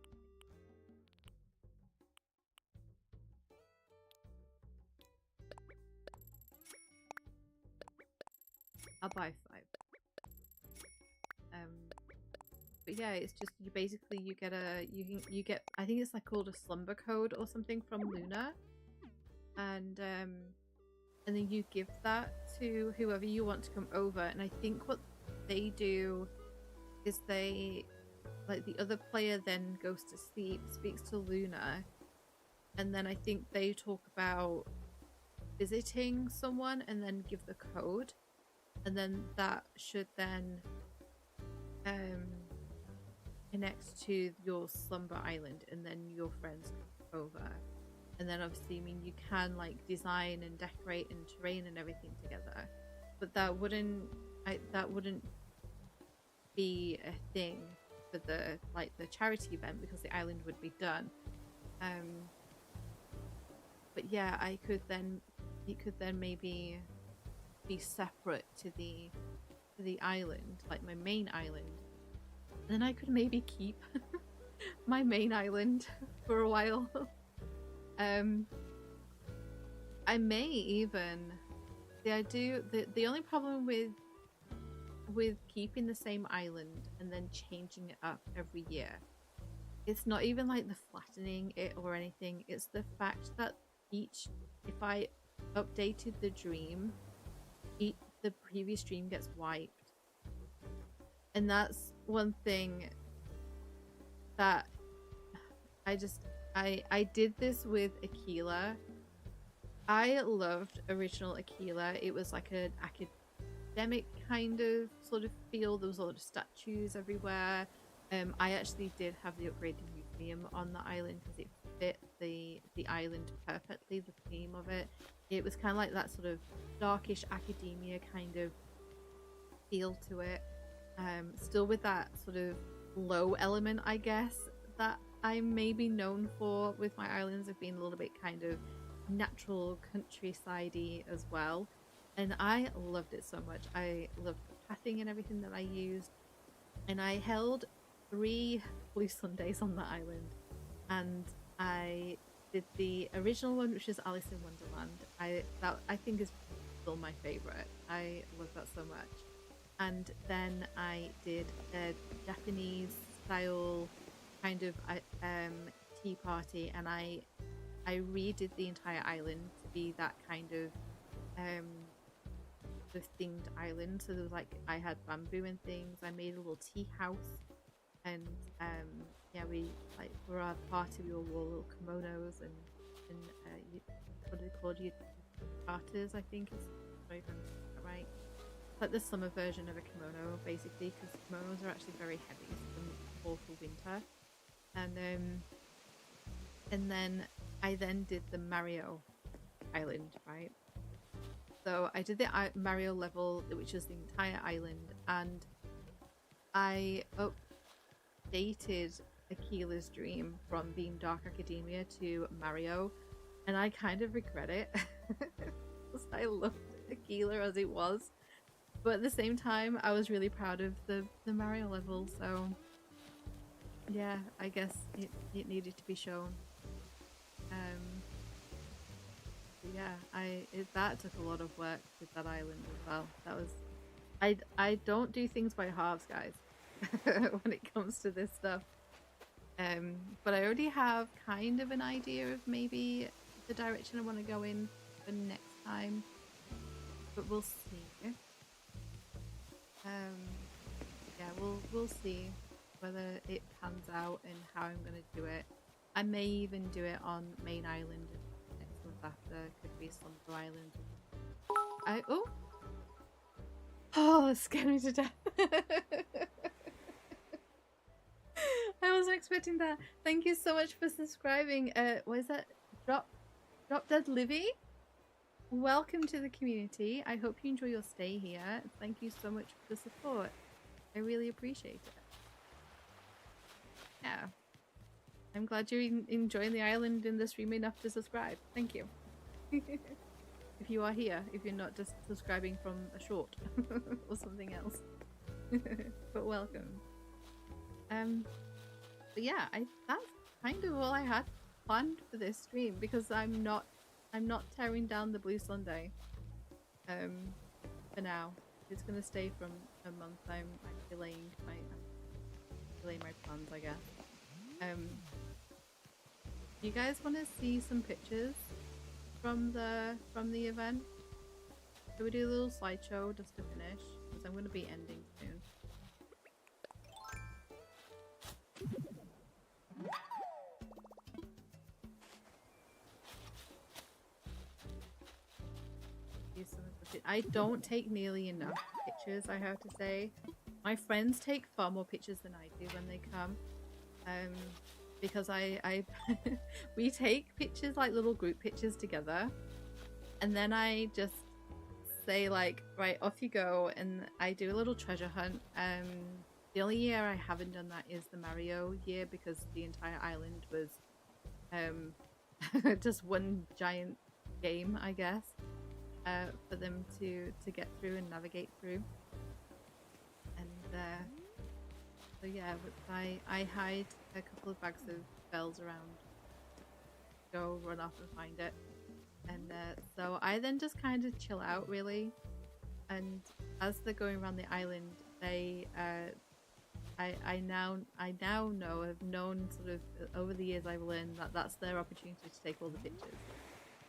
I'll buy 5. But yeah, it's just you basically you get I think it's like called a slumber code or something from Luna, and then you give that to whoever you want to come over. And I think what they do is they, like, the other player then goes to sleep, speaks to Luna, and then I think they talk about visiting someone and then give the code, and then that should then connect to your slumber island, and then your friends come over. And then obviously, I mean, you can like design and decorate and terrain and everything together, but that wouldn't be a thing for the charity event, because the island would be done. But yeah, it could then maybe be separate to the island, like my main island. And then I could maybe keep my main island for a while. I may even the only problem with keeping the same island and then changing it up every year, it's not even like the flattening it or anything, it's the fact that if I updated the dream, the previous dream gets wiped. And that's one thing that I did this with Aquila. I loved original Aquila. It was like an academic kind of sort of feel. There was a lot of statues everywhere. I actually did have the upgraded museum on the island because it fit the island perfectly, the theme of it. It was kind of like that sort of darkish academia kind of feel to it. Still with that sort of low element, I guess, that I'm maybe known for with my islands, of being a little bit kind of natural countryside-y as well. And I loved it so much. I loved the pathing and everything that I used. And I held 3 Blue Sundays on the island. And I did the original one, which is Alice in Wonderland. I think is still my favorite. I love that so much. And then I did a Japanese style kind of tea party, and I redid the entire island to be that kind of themed island. So there was like, I had bamboo and things. I made a little tea house, and yeah, for our party we all wore little kimonos and what are they called? Yukatas, I think is right. Like the summer version of a kimono, basically, because kimonos are actually very heavy for winter. And then I did the Mario island, right? So I did the Mario level, which was the entire island, and I updated Aquila's dream from being Dark Academia to Mario, and I kind of regret it because I loved Aquila as it was. But at the same time, I was really proud of the Mario level, so yeah, I guess it needed to be shown. Yeah, that took a lot of work with that island as well. That was, I don't do things by halves, guys, when it comes to this stuff. But I already have kind of an idea of maybe the direction I want to go in for next time, but we'll see. Yeah, we'll see whether it pans out and how I'm gonna do it. I may even do it on main island, and next month after could be Slumber Island. Oh, it scared me to death. I wasn't expecting that. Thank you so much for subscribing. What is that? Drop Dead Livy? Welcome to the community. I hope you enjoy your stay here. Thank you so much for the support. I really appreciate it. Yeah. I'm glad you're enjoying the island in the stream enough to subscribe. Thank you. If you are here, if you're not just subscribing from a short or something else. But welcome. But yeah, that's kind of all I had planned for this stream because I'm not tearing down the Blue Sunday. For now. It's gonna stay from a month. I'm delaying my plans, I guess. You guys want to see some pictures from the event? Should we do a little slideshow just to finish? Because I'm going to be ending soon. I don't take nearly enough pictures, I have to say. My friends take far more pictures than I do when they come. Because we take pictures, like little group pictures together, and then I just say like, right, off you go, and I do a little treasure hunt. The only year I haven't done that is the Mario year because the entire island was just one giant game, I guess, for them to get through and navigate through. And so yeah, I hide a couple of bags of bells around, go run off and find it, and so I then just kind of chill out really. And as they're going around the island, they I now know, I've known sort of over the years, I've learned that that's their opportunity to take all the pictures.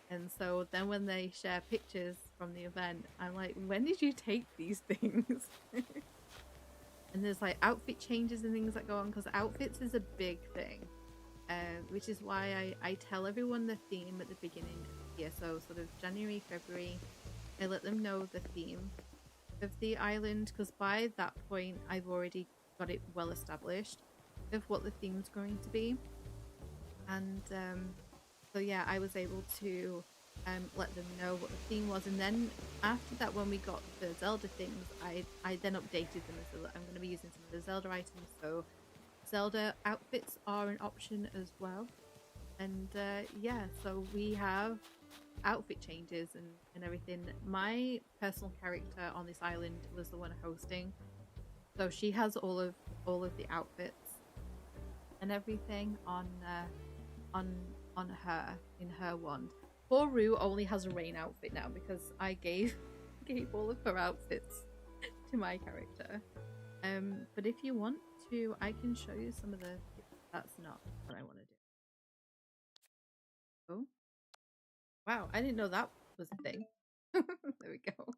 And so then when they share pictures from the event, I'm like, when did you take these things? And there's like outfit changes and things that go on, because outfits is a big thing, which is why I tell everyone the theme at the beginning of the year. So sort of January, February, I let them know the theme of the island, because by that point I've already got it well established of what the theme's going to be. And so yeah, I was able to let them know what the theme was, and then after that, when we got the Zelda things, I then updated them so that I'm going to be using some of the Zelda items, so Zelda outfits are an option as well. And yeah, so we have outfit changes and everything. My personal character on this island was the one hosting, so she has all of the outfits and everything on her in her wand. Poor Rue only has a rain outfit now because I gave all of her outfits to my character. But if you want to, I can show you some of the. That's not what I want to do. Oh, wow! I didn't know that was a thing. There we go.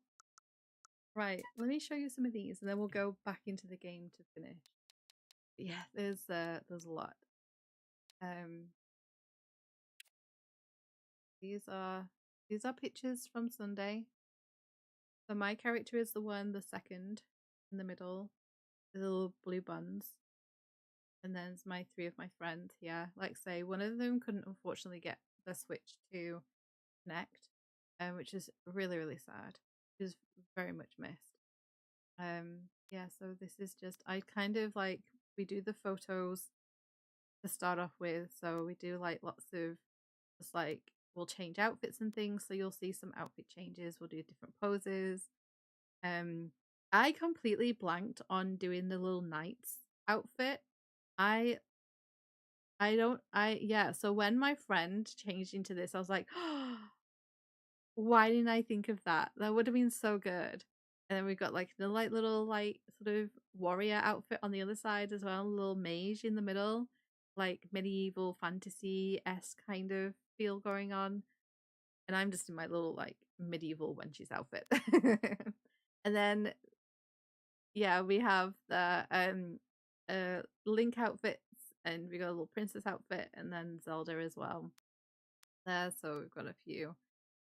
Right, let me show you some of these, and then we'll go back into the game to finish. But yeah, there's a lot. These are pictures from Sunday. So my character is the second in the middle, the little blue buns. And then there's my three of my friends here. Like say, one of them couldn't unfortunately get the Switch to connect, which is really, really sad. It was very much missed. Yeah, so this is just, I kind of like, we do the photos to start off with. So we do like lots of just like, we'll change outfits and things, so you'll see some outfit changes. We'll do different poses. I completely blanked on doing the little knight's outfit. Yeah, so when my friend changed into this, I was like, oh, why didn't I think of that? That would have been so good. And then we've got like the little like sort of warrior outfit on the other side as well, a little mage in the middle, like medieval fantasy-esque kind of feel going on. And I'm just in my little like medieval wench's outfit. And then yeah, we have the Link outfits, and we got a little princess outfit, and then Zelda as well there. So we've got a few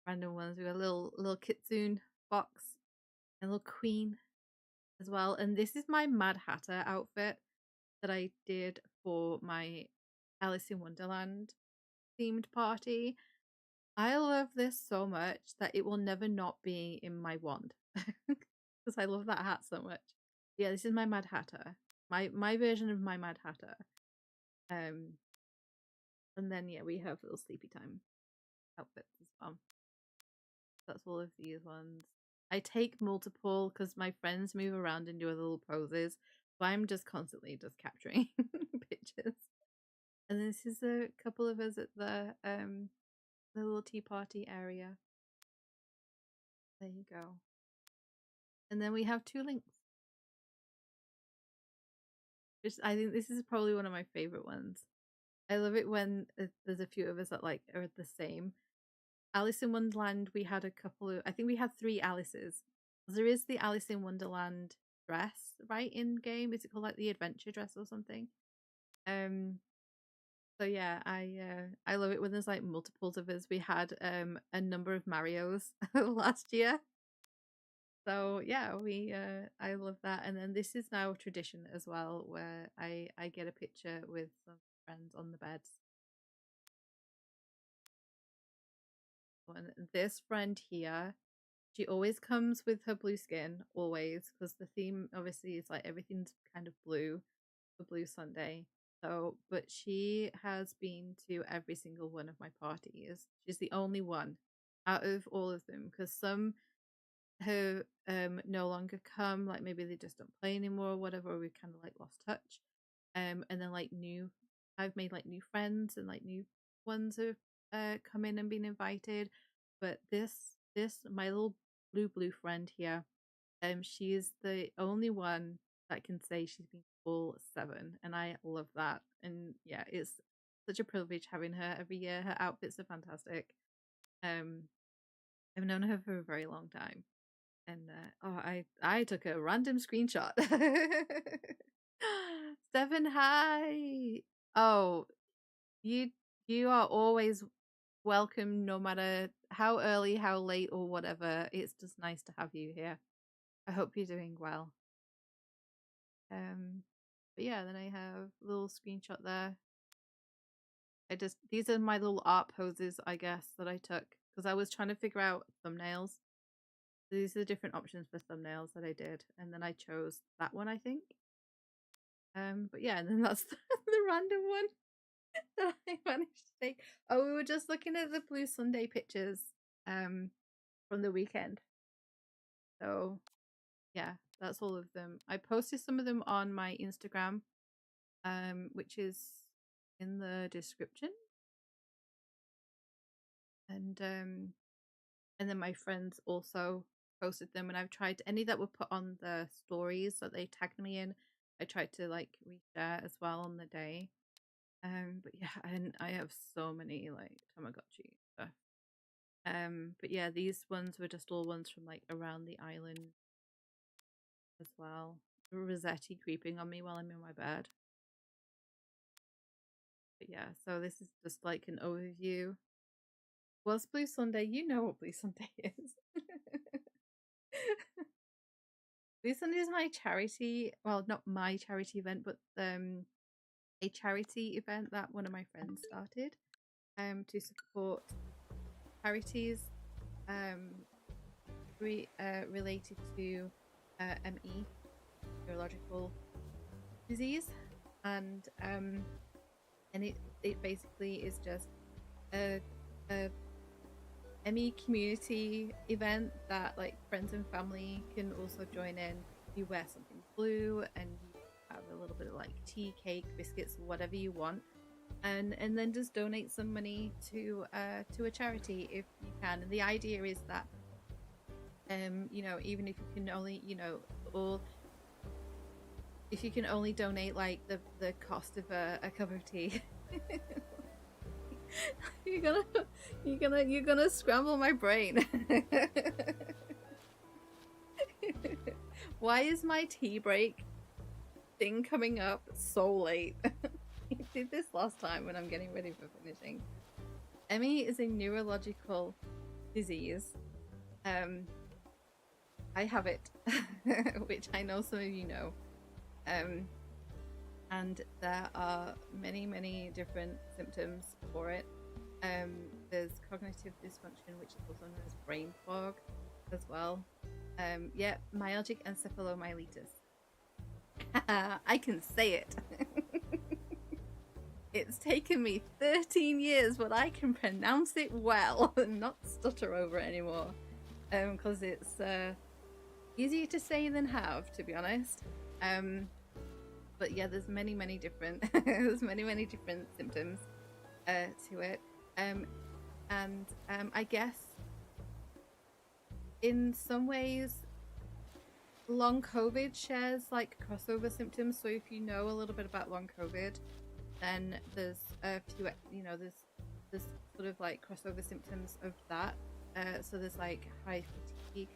random ones. We got a little kitsune box, and a little queen, as well. And this is my Mad Hatter outfit that I did for my Alice in Wonderland themed party. I love this so much that it will never not be in my wand because I love that hat so much. Yeah, this is my Mad Hatter, my version of my Mad Hatter. And then yeah, we have little sleepy time outfits as well. That's all of these ones. I take multiple because my friends move around and do little poses, so I'm just constantly just capturing pictures. And this is a couple of us at the little tea party area. There you go. And then we have 2 links. Which I think this is probably one of my favorite ones. I love it when there's a few of us that like are the same. Alice in Wonderland, we had a couple of, I think we had 3 Alices. There is the Alice in Wonderland dress, right, in game. Is it called like the adventure dress or something? So yeah, I love it when there's like multiples of us. We had a number of Marios last year. So yeah, we I love that. And then this is now a tradition as well where I get a picture with some friends on the beds. And this friend here, she always comes with her blue skin, always, because the theme obviously is like everything's kind of blue for Blue Sunday. So, but she has been to every single one of my parties. She's the only one out of all of them because some who no longer come, like maybe they just don't play anymore or whatever, or we kind of like lost touch. And then like I've made like new friends and like new ones have come in and been invited. But this my little blue friend here, she's the only one that can say she's been full 7, and I love that. And yeah, it's such a privilege having her every year. Her outfits are fantastic. I've known her for a very long time, and oh, I took a random screenshot. 7 hi. Oh, you are always welcome, no matter how early, how late, or whatever. It's just nice to have you here. I hope you're doing well. But yeah, then I have a little screenshot there. These are my little art poses, I guess, that I took because I was trying to figure out thumbnails. So these are the different options for thumbnails that I did, and then I chose that one, I think. But yeah, and then that's the random one that I managed to take. Oh, we were just looking at the Blue Sunday pictures from the weekend. So yeah, that's all of them. I posted some of them on my Instagram, which is in the description. And then my friends also posted them, and I've tried any that were put on the stories that they tagged me in. I tried to like reshare as well on the day. But yeah, and I have so many like Tamagotchi stuff. But yeah, these ones were just all ones from like around the island as well. Rossetti creeping on me while I'm in my bed. But yeah, so this is just like an overview. What's Blue Sunday? You know what Blue Sunday is. Blue Sunday is my charity, well, not my charity event, but a charity event that one of my friends started to support charities related to ME, neurological disease, and it basically is just a ME community event that like friends and family can also join in. You wear something blue and you have a little bit of like tea, cake, biscuits, whatever you want, and then just donate some money to a charity if you can. And the idea is that you know, even if you can only, you know, or if you can only donate like the cost of a cup of tea. you're gonna scramble my brain. Why is my tea break thing coming up so late? I did this last time when I'm getting ready for finishing. ME is a neurological disease I have it, which I know some of you know. And there are many different symptoms for it. There's cognitive dysfunction, which is also known as brain fog as well. Yeah, myalgic encephalomyelitis. I can say it. It's taken me 13 years, but I can pronounce it well and not stutter over it anymore. Because it's easier to say than have, to be honest. But yeah, there's many different there's many different symptoms to it. And I guess in some ways long COVID shares like crossover symptoms. So if you know a little bit about long COVID, then there's a few, you know, there's sort of like crossover symptoms of that. So there's like high fatigue,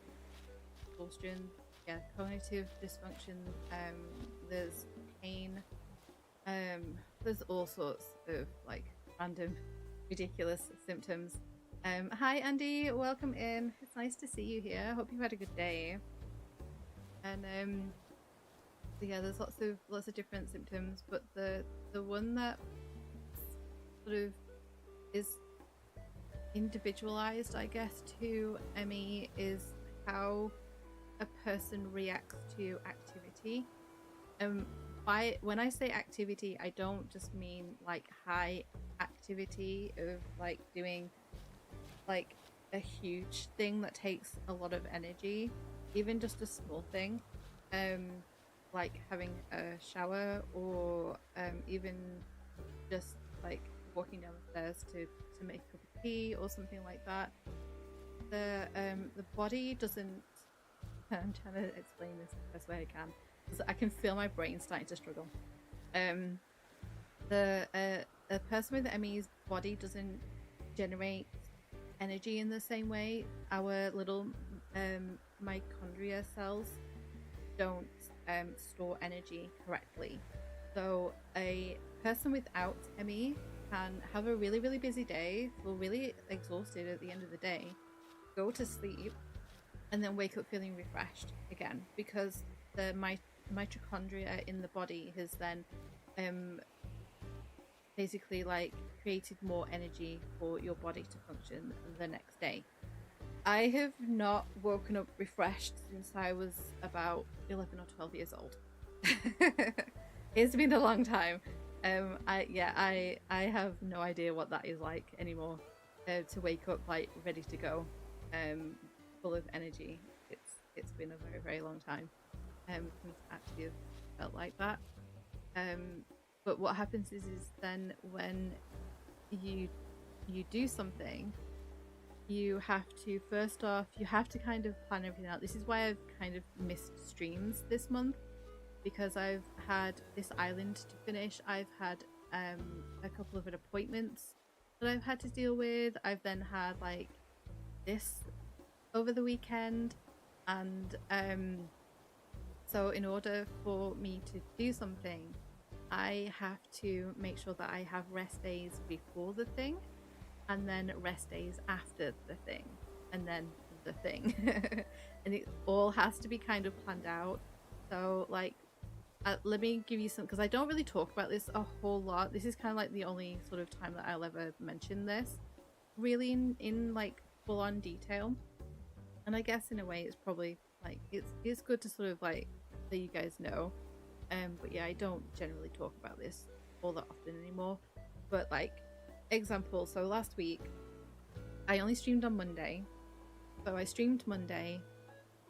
exhaustion, yeah, cognitive dysfunction, there's pain, there's all sorts of like random ridiculous symptoms. Hi Andy, welcome in. It's nice to see you here. Hope you've had a good day. And so yeah, there's lots of different symptoms, but the one that sort of is individualized, I guess, to ME is how a person reacts to activity. When I say activity, I don't just mean like high activity of like doing like a huge thing that takes a lot of energy. Even just a small thing, like having a shower, or even just like walking down the stairs to make a cup of tea or something like that. The body doesn't. I'm trying to explain this the best way I can, because I can feel my brain starting to struggle. A person with ME's body doesn't generate energy in the same way. Our little mitochondria cells don't store energy correctly. So a person without ME can have a really busy day, feel really exhausted at the end of the day, go to sleep, and then wake up feeling refreshed again, because the mitochondria in the body has then basically like created more energy for your body to function the next day. I have not woken up refreshed since I was about 11 or 12 years old. It's been a long time. I have no idea what that is like anymore. To wake up like ready to go, full of energy. It's been a very long time since I actually have felt like that. But what happens is then when you do something, you have to, first off, you have to kind of plan everything out. This is why I've kind of missed streams this month, because I've had this island to finish. I've had a couple of appointments that I've had to deal with. I've then had like this over the weekend, and so in order for me to do something, I have to make sure that I have rest days before the thing, and then rest days after the thing, and then the thing. And it all has to be kind of planned out. So like let me give you some, because I don't really talk about this a whole lot. This is kind of like the only sort of time that I'll ever mention this really in like full on detail. And I guess in a way it's probably like it's good to sort of like let you guys know. But yeah, I don't generally talk about this all that often anymore. But like example, so last week I only streamed on Monday. So I streamed Monday.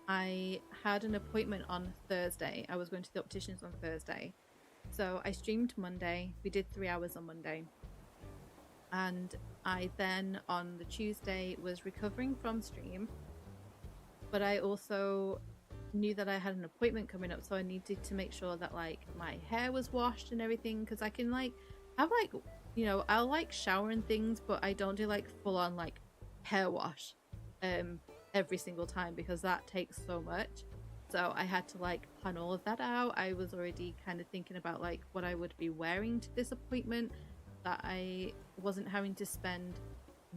I had an appointment on Thursday. I was going to the opticians on Thursday. So I streamed Monday. We did 3 hours on Monday. And I then on the Tuesday was recovering from stream. But I also knew that I had an appointment coming up, so I needed to make sure that like my hair was washed and everything, because I can like have like, you know, I'll like shower and things, but I don't do like full on like hair wash every single time, because that takes so much. So I had to like plan all of that out. I was already kind of thinking about like what I would be wearing to this appointment, that I wasn't having to spend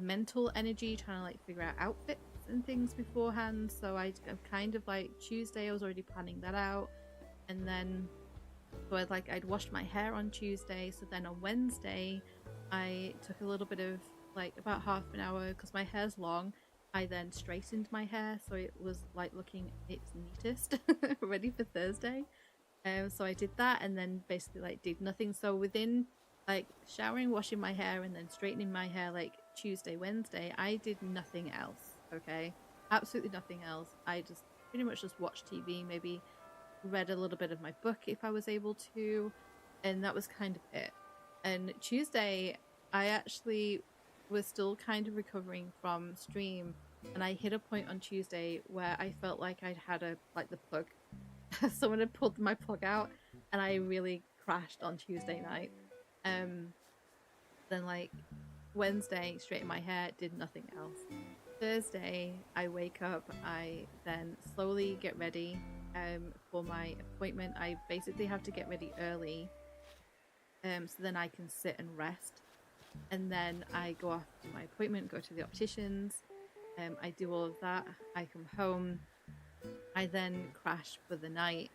mental energy trying to like figure out outfits and things beforehand. So I kind of like Tuesday, I was already planning that out. And then so I'd washed my hair on Tuesday. So then on Wednesday, I took a little bit of like about half an hour because my hair's long. I then straightened my hair so it was like looking its neatest, ready for Thursday. So I did that and then basically like did nothing. So within like showering, washing my hair, and then straightening my hair like Tuesday, Wednesday, I did nothing else. Okay, absolutely nothing else. I just pretty much just watched TV, maybe read a little bit of my book if I was able to, and that was kind of it. And Tuesday, I actually was still kind of recovering from stream, and I hit a point on Tuesday where I felt like I'd had a like the plug. Someone had pulled my plug out, and I really crashed on Tuesday night. Then like Wednesday, straightened my hair, did nothing else. Thursday, I wake up, I then slowly get ready for my appointment. I basically have to get ready early so then I can sit and rest. And then I go off to my appointment, go to the opticians. I do all of that. I come home. I then crash for the night,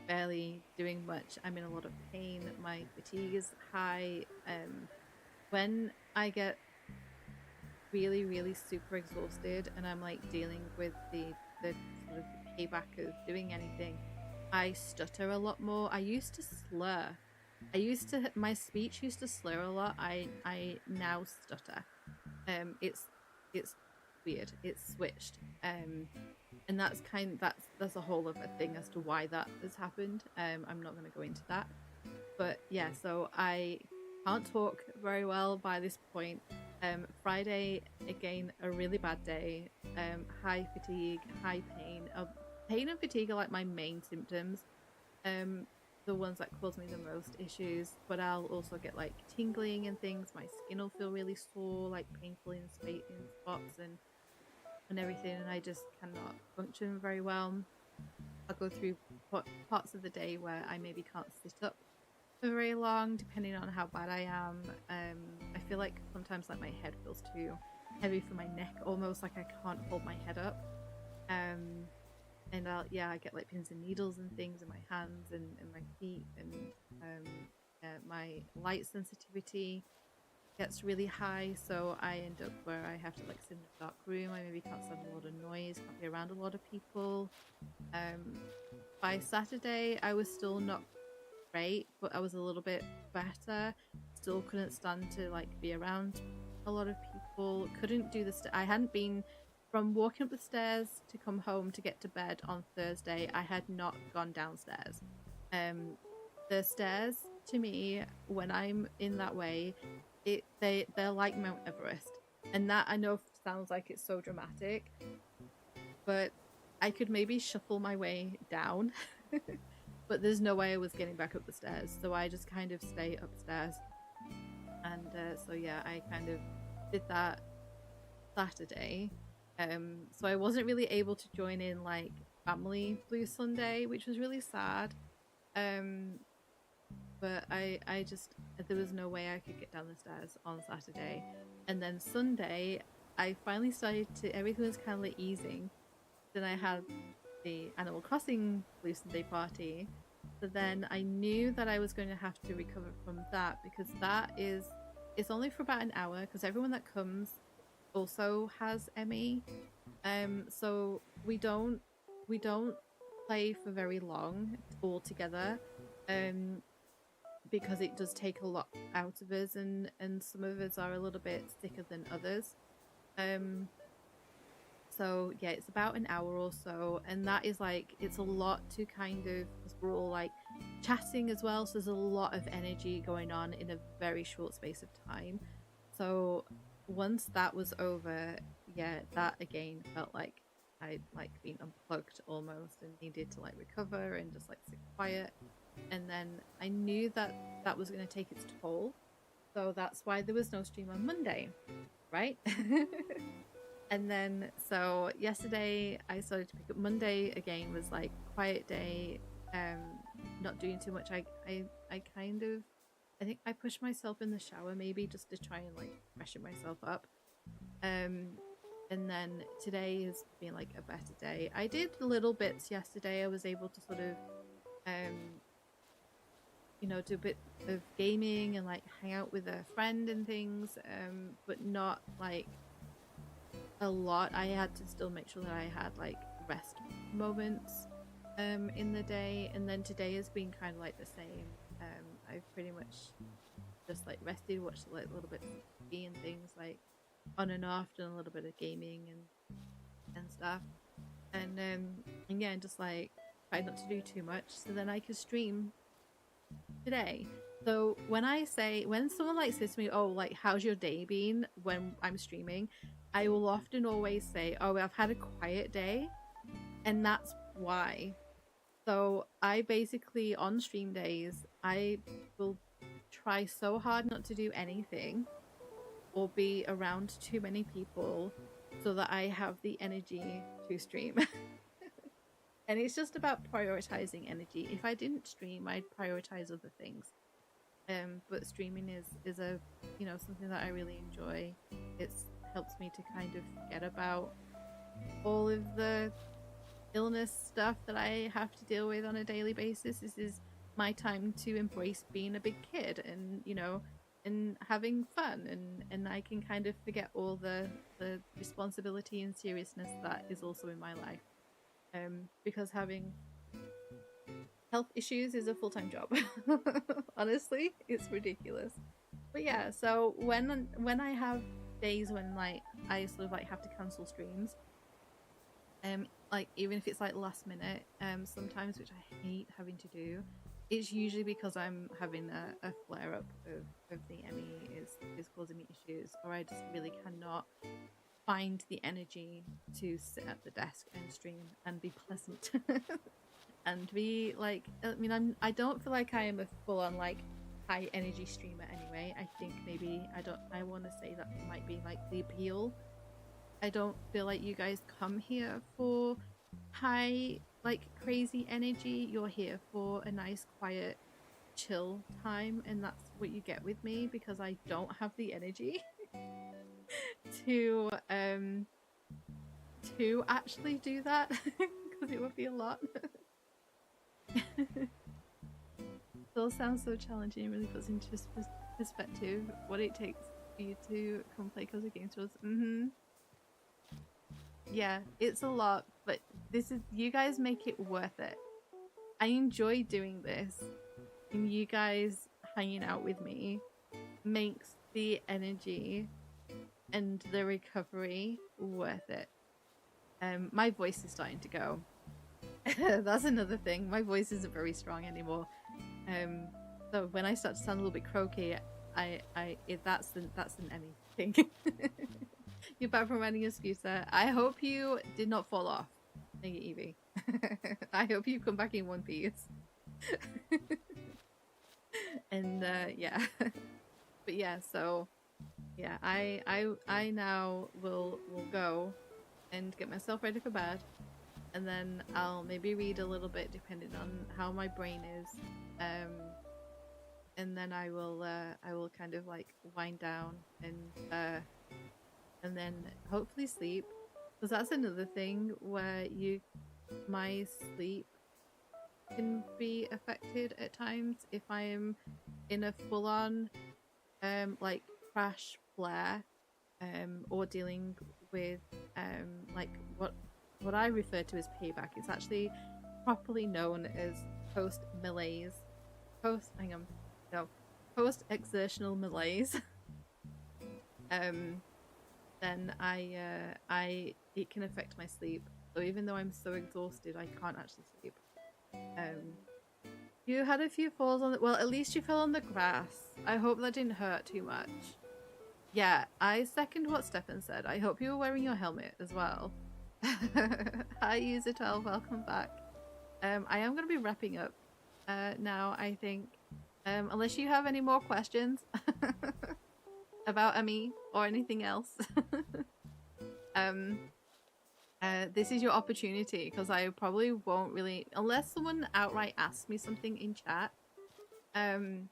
barely doing much. I'm in a lot of pain. My fatigue is high. When I get really, really super exhausted and I'm like dealing with the sort of payback of doing anything, I stutter a lot more. I used to slur. My speech used to slur a lot. I now stutter. It's weird. It's switched. And that's a whole other thing as to why that has happened. I'm not going to go into that, but yeah. So I can't talk very well by this point. Friday again, a really bad day. High fatigue, high pain. Pain and fatigue are like my main symptoms. The ones that cause me the most issues. But I'll also get like tingling and things. My skin will feel really sore, like painful in spots and everything, and I just cannot function very well. I'll go through parts of the day where I maybe can't sit up for very long, depending on how bad I am. I feel like sometimes like my head feels too heavy for my neck, almost like I can't hold my head up. And I get like pins and needles and things in my hands and my feet, and my light sensitivity gets really high, so I end up where I have to like sit in a dark room. I maybe can't stand a lot of noise, can't be around a lot of people. By Saturday, I was still not great, but I was a little bit better. Still couldn't stand to like be around a lot of people. Couldn't do I hadn't been from walking up the stairs to come home to get to bed on Thursday. I had not gone downstairs. The stairs to me, when I'm in that way, they're like Mount Everest, and that I know sounds like it's so dramatic, but I could maybe shuffle my way down, but there's no way I was getting back up the stairs, so I just kind of stay upstairs. And so yeah, I kind of did that Saturday. So I wasn't really able to join in like Family Blue Sunday, which was really sad. But I just, there was no way I could get down the stairs on Saturday. And then Sunday, I finally started to, everything was kind of like easing. Then I had the Animal Crossing Blue Sunday party. So then I knew that I was going to have to recover from that, because it's only for about an hour, because everyone that comes also has ME. So we don't play for very long all together. Because it does take a lot out of us, and some of us are a little bit sicker than others. So yeah, it's about an hour or so, and that is like, it's a lot to kind of, because we're all like chatting as well, so there's a lot of energy going on in a very short space of time. So once that was over, yeah, that again felt like I'd like been unplugged almost, and needed to like recover and just like sit quiet. And then I knew that that was going to take its toll, so that's why there was no stream on Monday, right? And then so yesterday I started to pick up. Monday again was like quiet day, not doing too much. I kind of, I think I pushed myself in the shower maybe just to try and like freshen myself up. And and then today has been like a better day. I did little bits yesterday. I was able to sort of you know, do a bit of gaming and like hang out with a friend and things, but not like a lot. I had to still make sure that I had like rest moments in the day, and then today has been kind of like the same. I've pretty much just like rested, watched like a little bit of TV and things like on and off, done a little bit of gaming and stuff, and yeah, just like tried not to do too much so then I could stream today. So when someone like says to me, oh, like how's your day been when I'm streaming, I will often always say, oh, I've had a quiet day, and that's why. So I basically, on stream days, I will try so hard not to do anything or be around too many people so that I have the energy to stream. And it's just about prioritizing energy. If I didn't stream, I'd prioritize other things. But streaming is a, you know, something that I really enjoy. It helps me to kind of forget about all of the illness stuff that I have to deal with on a daily basis. This is my time to embrace being a big kid and, you know, and having fun, and I can kind of forget all the responsibility and seriousness that is also in my life. Because having health issues is a full-time job. Honestly, it's ridiculous. But yeah, so when I have days when like I sort of like have to cancel streams, like even if it's like last minute, sometimes, which I hate having to do, it's usually because I'm having a flare up of the ME is causing me issues, or I just really cannot find the energy to sit at the desk and stream and be pleasant. And be like, I mean, I don't feel like I am a full-on like high energy streamer anyway. I think maybe I want to say that might be like the appeal. I don't feel like you guys come here for high like crazy energy. You're here for a nice quiet chill time, and that's what you get with me, because I don't have the energy to actually do that, because it would be a lot. Still sounds so challenging. It really puts into perspective what it takes for you to come play Cosy games with us. Yeah, it's a lot, but you guys make it worth it. I enjoy doing this, and you guys hanging out with me makes the energy and the recovery worth it. My voice is starting to go. That's another thing. My voice isn't very strong anymore. So when I start to sound a little bit croaky, that's an Emmy thing. You're back from running excuse there. I hope you did not fall off. Thank you, Evie. I hope you come back in one piece. And yeah. But yeah, so yeah, I now will go and get myself ready for bed, and then I'll maybe read a little bit depending on how my brain is, and then I will kind of like wind down and then hopefully sleep, because that's another thing where my sleep can be affected at times if I am in a full-on like crash flare, or dealing with like what I refer to as payback. It's actually properly known as post-exertional malaise. Then it can affect my sleep. So even though I'm so exhausted, I can't actually sleep. You had a few falls on well, at least you fell on the grass. I hope that didn't hurt too much. Yeah, I second what Stefan said. I hope you were wearing your helmet as well. Hi, User12, welcome back. I am going to be wrapping up now, I think. Unless you have any more questions about me or anything else. This is your opportunity, because I probably won't really, unless someone outright asks me something in chat, or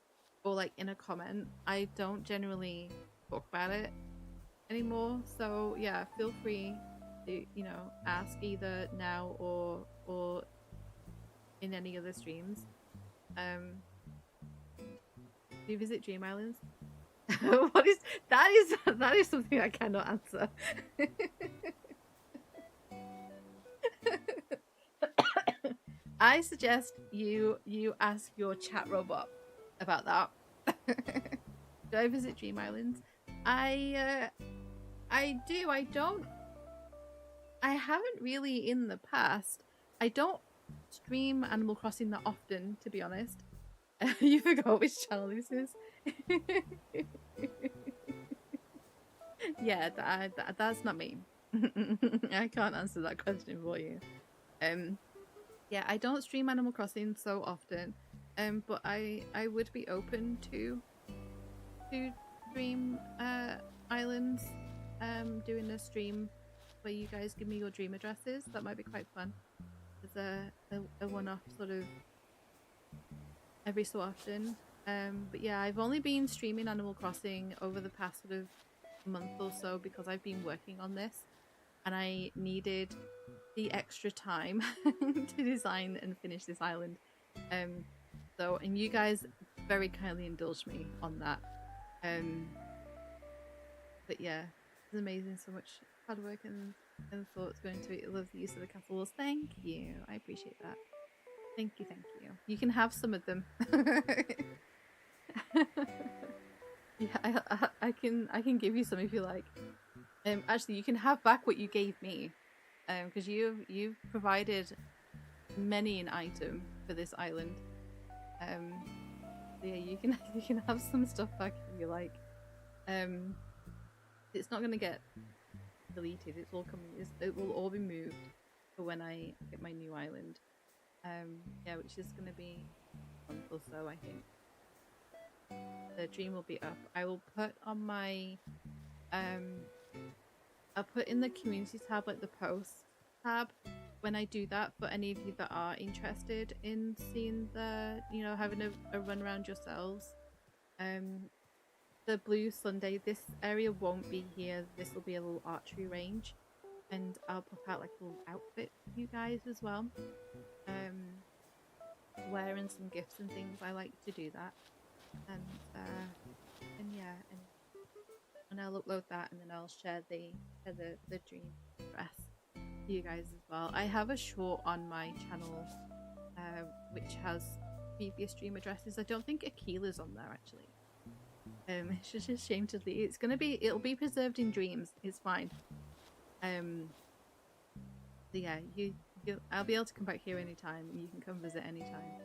like in a comment, I don't generally talk about it. anymore. So yeah, feel free to, you know, ask either now or in any other streams. Do you visit Dream Islands? What is that? That is something I cannot answer. I suggest you ask your chat robot about that. Do I visit Dream Islands? I do. I don't. I haven't really in the past. I don't stream Animal Crossing that often, to be honest. You forgot which channel this is. Yeah, that's not me. I can't answer that question for you. Yeah, I don't stream Animal Crossing so often. But I would be open to Dream Islands. Doing a stream where you guys give me your dream addresses. That might be quite fun. As a one-off sort of every so often. But yeah, I've only been streaming Animal Crossing over the past sort of month or so because I've been working on this and I needed the extra time to design and finish this island. So, and you guys very kindly indulged me on that. But yeah, it's amazing, so much hard work and thoughts going into it. I love the use of the capital walls. Thank you. I appreciate that. Thank you, thank you. You can have some of them. Yeah, I can give you some if you like. Actually, you can have back what you gave me, because you've provided many an item for this island. So yeah, you can have some stuff back if you like. It's not gonna get deleted. It's all coming. It will all be moved for when I get my new island. Yeah, which is gonna be a month or so, I think. The dream will be up. I will put on my I'll put in the community tab, like the post tab, when I do that, for any of you that are interested in seeing the, you know, having a run around yourselves. The blue Sunday, this area won't be here. This will be a little archery range, and I'll pop out like a little outfit for you guys as well. Wearing some gifts and things. I like to do that, and yeah, and I'll upload that, and then I'll share the dream dress for you guys as well. I have a short on my channel, which has previous stream addresses. I don't think Akila's on there actually. It's just a shame to leave. It'll be preserved in dreams. It's fine. So yeah, I'll be able to come back here anytime. You can come visit anytime.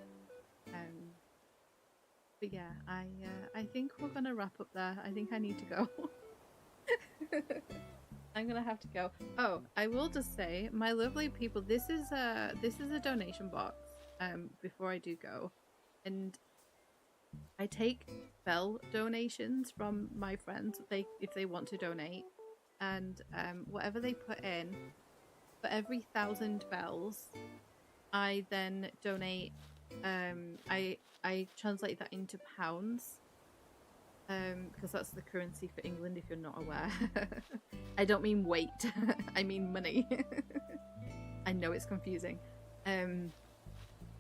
But yeah, I think we're gonna wrap up there. I think I need to go. I'm gonna have to go. Oh, I will just say, my lovely people, this is a donation box. Before I do go, and I take bell donations from my friends if they want to donate, and whatever they put in, for every 1,000 bells, I then donate. I translate that into pounds, because that's the currency for England. If you're not aware, I don't mean weight. I mean money. I know it's confusing.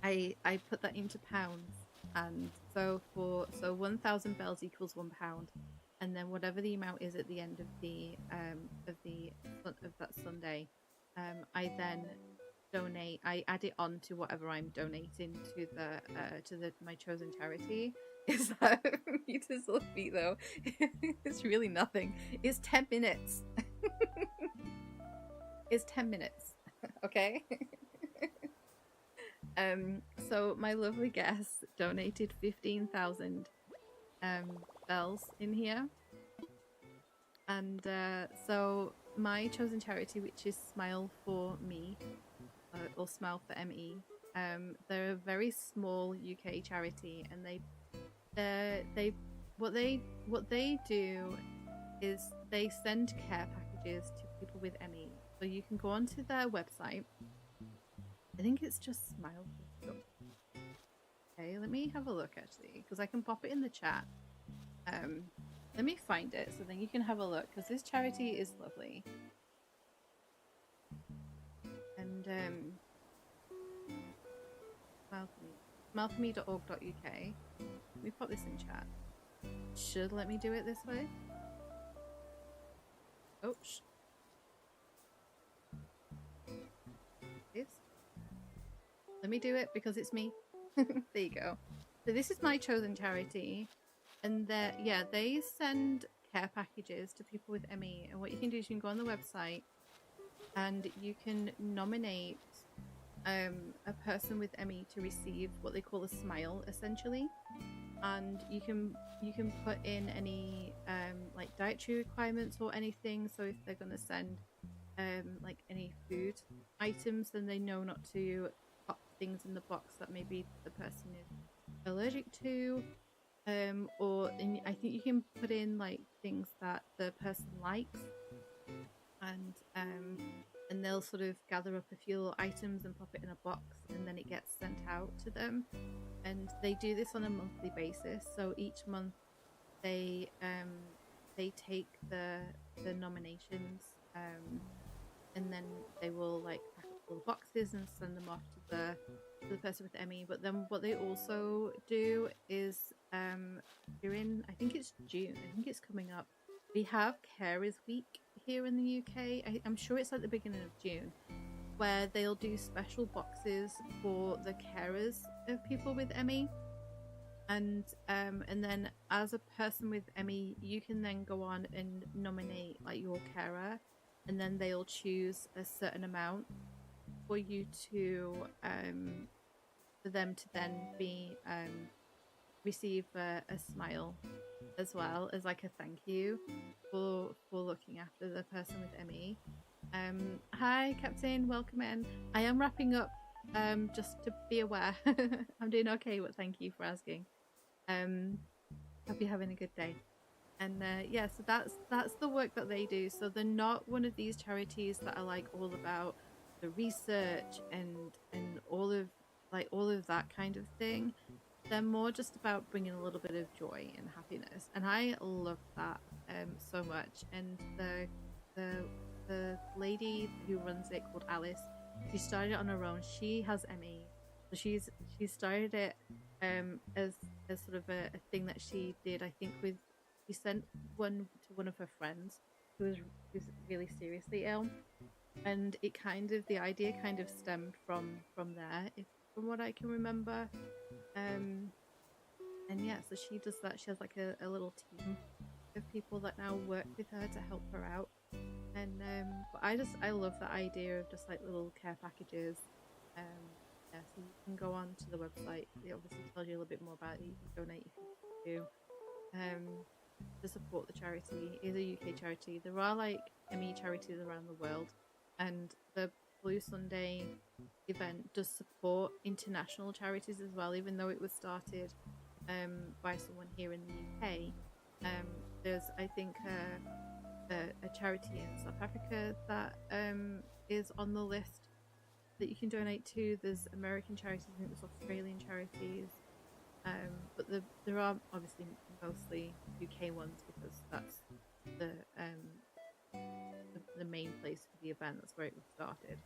I put that into pounds. And so 1,000 bells equals £1, and then whatever the amount is at the end of that Sunday, I then donate. I add it on to whatever I'm donating to my chosen charity. Is that me to Sophie though? It's really nothing. It's 10 minutes. It's 10 minutes. Okay. So my lovely guest donated 15,000 bells in here, and so my chosen charity, which is Smile for Me, or Smile for Me, they're a very small UK charity, and what they do is they send care packages to people with ME. So you can go onto their website. I think it's just Smile. Okay, let me have a look actually, because I can pop it in the chat. Let me find it so then you can have a look, because this charity is lovely. And smilefome.org.uk. Let me pop this in chat. Should let me do it this way. Oh, let me do it because it's me. There you go. So this is my chosen charity, and they send care packages to people with ME. And what you can do is you can go on the website and you can nominate a person with ME to receive what they call a smile, essentially. And you can put in any like dietary requirements or anything. So if they're going to send like any food items, then they know not to pop things in the box that maybe the person is allergic to, or I think you can put in like things that the person likes, and they'll sort of gather up a few little items and pop it in a box, and then it gets sent out to them. And they do this on a monthly basis, so each month they take the nominations, and then they will like pack up all the boxes and send them off to the person with ME. But then what they also do is during, I think it's June, I think it's coming up, we have Carers Week here in the UK. I'm sure it's at the beginning of June, where they'll do special boxes for the carers of people with ME. And then as a person with ME, you can then go on and nominate like your carer, and then they'll choose a certain amount for you to for them to then be receive a smile as well as like a thank you for looking after the person with ME. Hi Captain, welcome in. I am wrapping up, just to be aware. I'm doing okay, but thank you for asking. Hope you're having a good day. And yeah, so that's the work that they do. So they're not one of these charities that are like all about the research and all of that kind of thing. They're more just about bringing a little bit of joy and happiness, and I love that so much. And the lady who runs it, called Alice, she started it on her own. She has ME, so she started it as sort of a thing that she did. I think she sent one to one of her friends who's really seriously ill, and the idea kind of stemmed from there, from what I can remember. And yeah, so she does that. She has like a little team of people that now work with her to help her out. And but I love that idea of just like little care packages. Yeah, so you can go on to the website. It obviously tells you a little bit more about it. You can donate if you want to support the charity. It is a UK charity. There are like ME charities around the world, and the Blue Sunday event does support international charities as well, even though it was started by someone here in the UK. There's, I think, a charity in South Africa that is on the list that you can donate to. There's American charities, I think there's Australian charities, but there are obviously mostly UK ones, because that's the main place for the event. That's where it was started.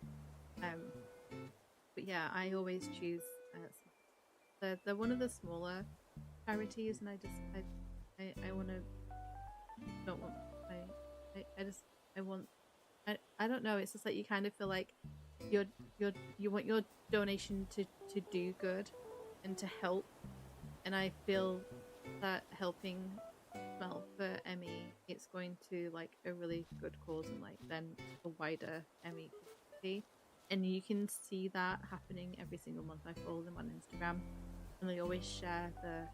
But yeah, I always choose they're one of the smaller charities, and I want to don't want I don't know, it's just like you kind of feel like you want your donation to do good and to help, and I feel that helping smell for ME, it's going to like a really good cause, and like then a wider ME community. And you can see that happening every single month. I follow them on Instagram, and they always share the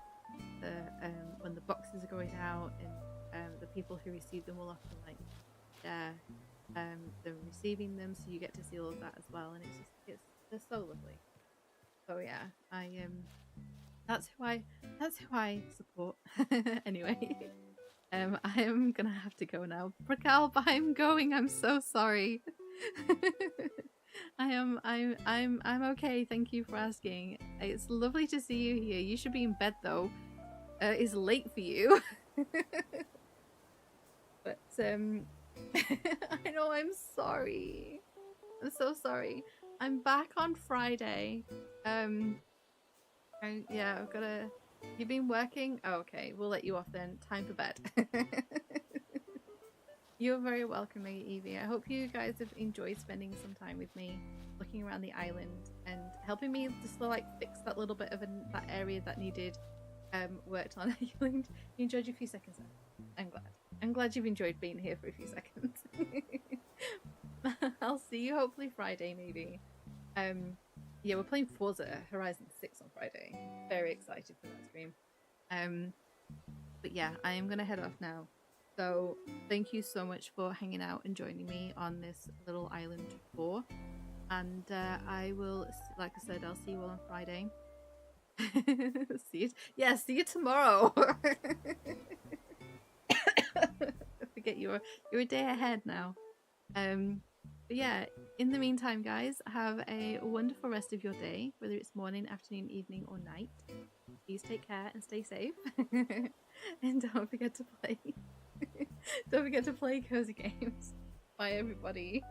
when the boxes are going out, and the people who receive them will often like share them receiving them, so you get to see all of that as well. And they're so lovely. So yeah, that's who I support. Anyway, I am gonna have to go now, Prakal, but I'm going. I'm so sorry. I'm okay. Thank you for asking. It's lovely to see you here. You should be in bed though. It's late for you. But I know, I'm sorry. I'm so sorry. I'm back on Friday. Yeah, I've gotta. You've been working? Oh, okay, we'll let you off then. Time for bed. You're very welcome, Mega Evie. I hope you guys have enjoyed spending some time with me, looking around the island and helping me just to like fix that little bit of that area that needed worked on. You enjoyed your few seconds there. I'm glad. I'm glad you've enjoyed being here for a few seconds. I'll see you hopefully Friday, maybe. Yeah, we're playing Forza Horizon 6 on Friday. Very excited for that stream. But yeah, I am gonna head off now. So thank you so much for hanging out and joining me on this little island tour. And I will, like I said, I'll see you all on Friday. See you. Yeah, see you tomorrow. Forget you're a day ahead now. But yeah, in the meantime, guys, have a wonderful rest of your day, whether it's morning, afternoon, evening, or night. Please take care and stay safe. And don't forget to play. Don't forget to play cozy games. Bye, everybody.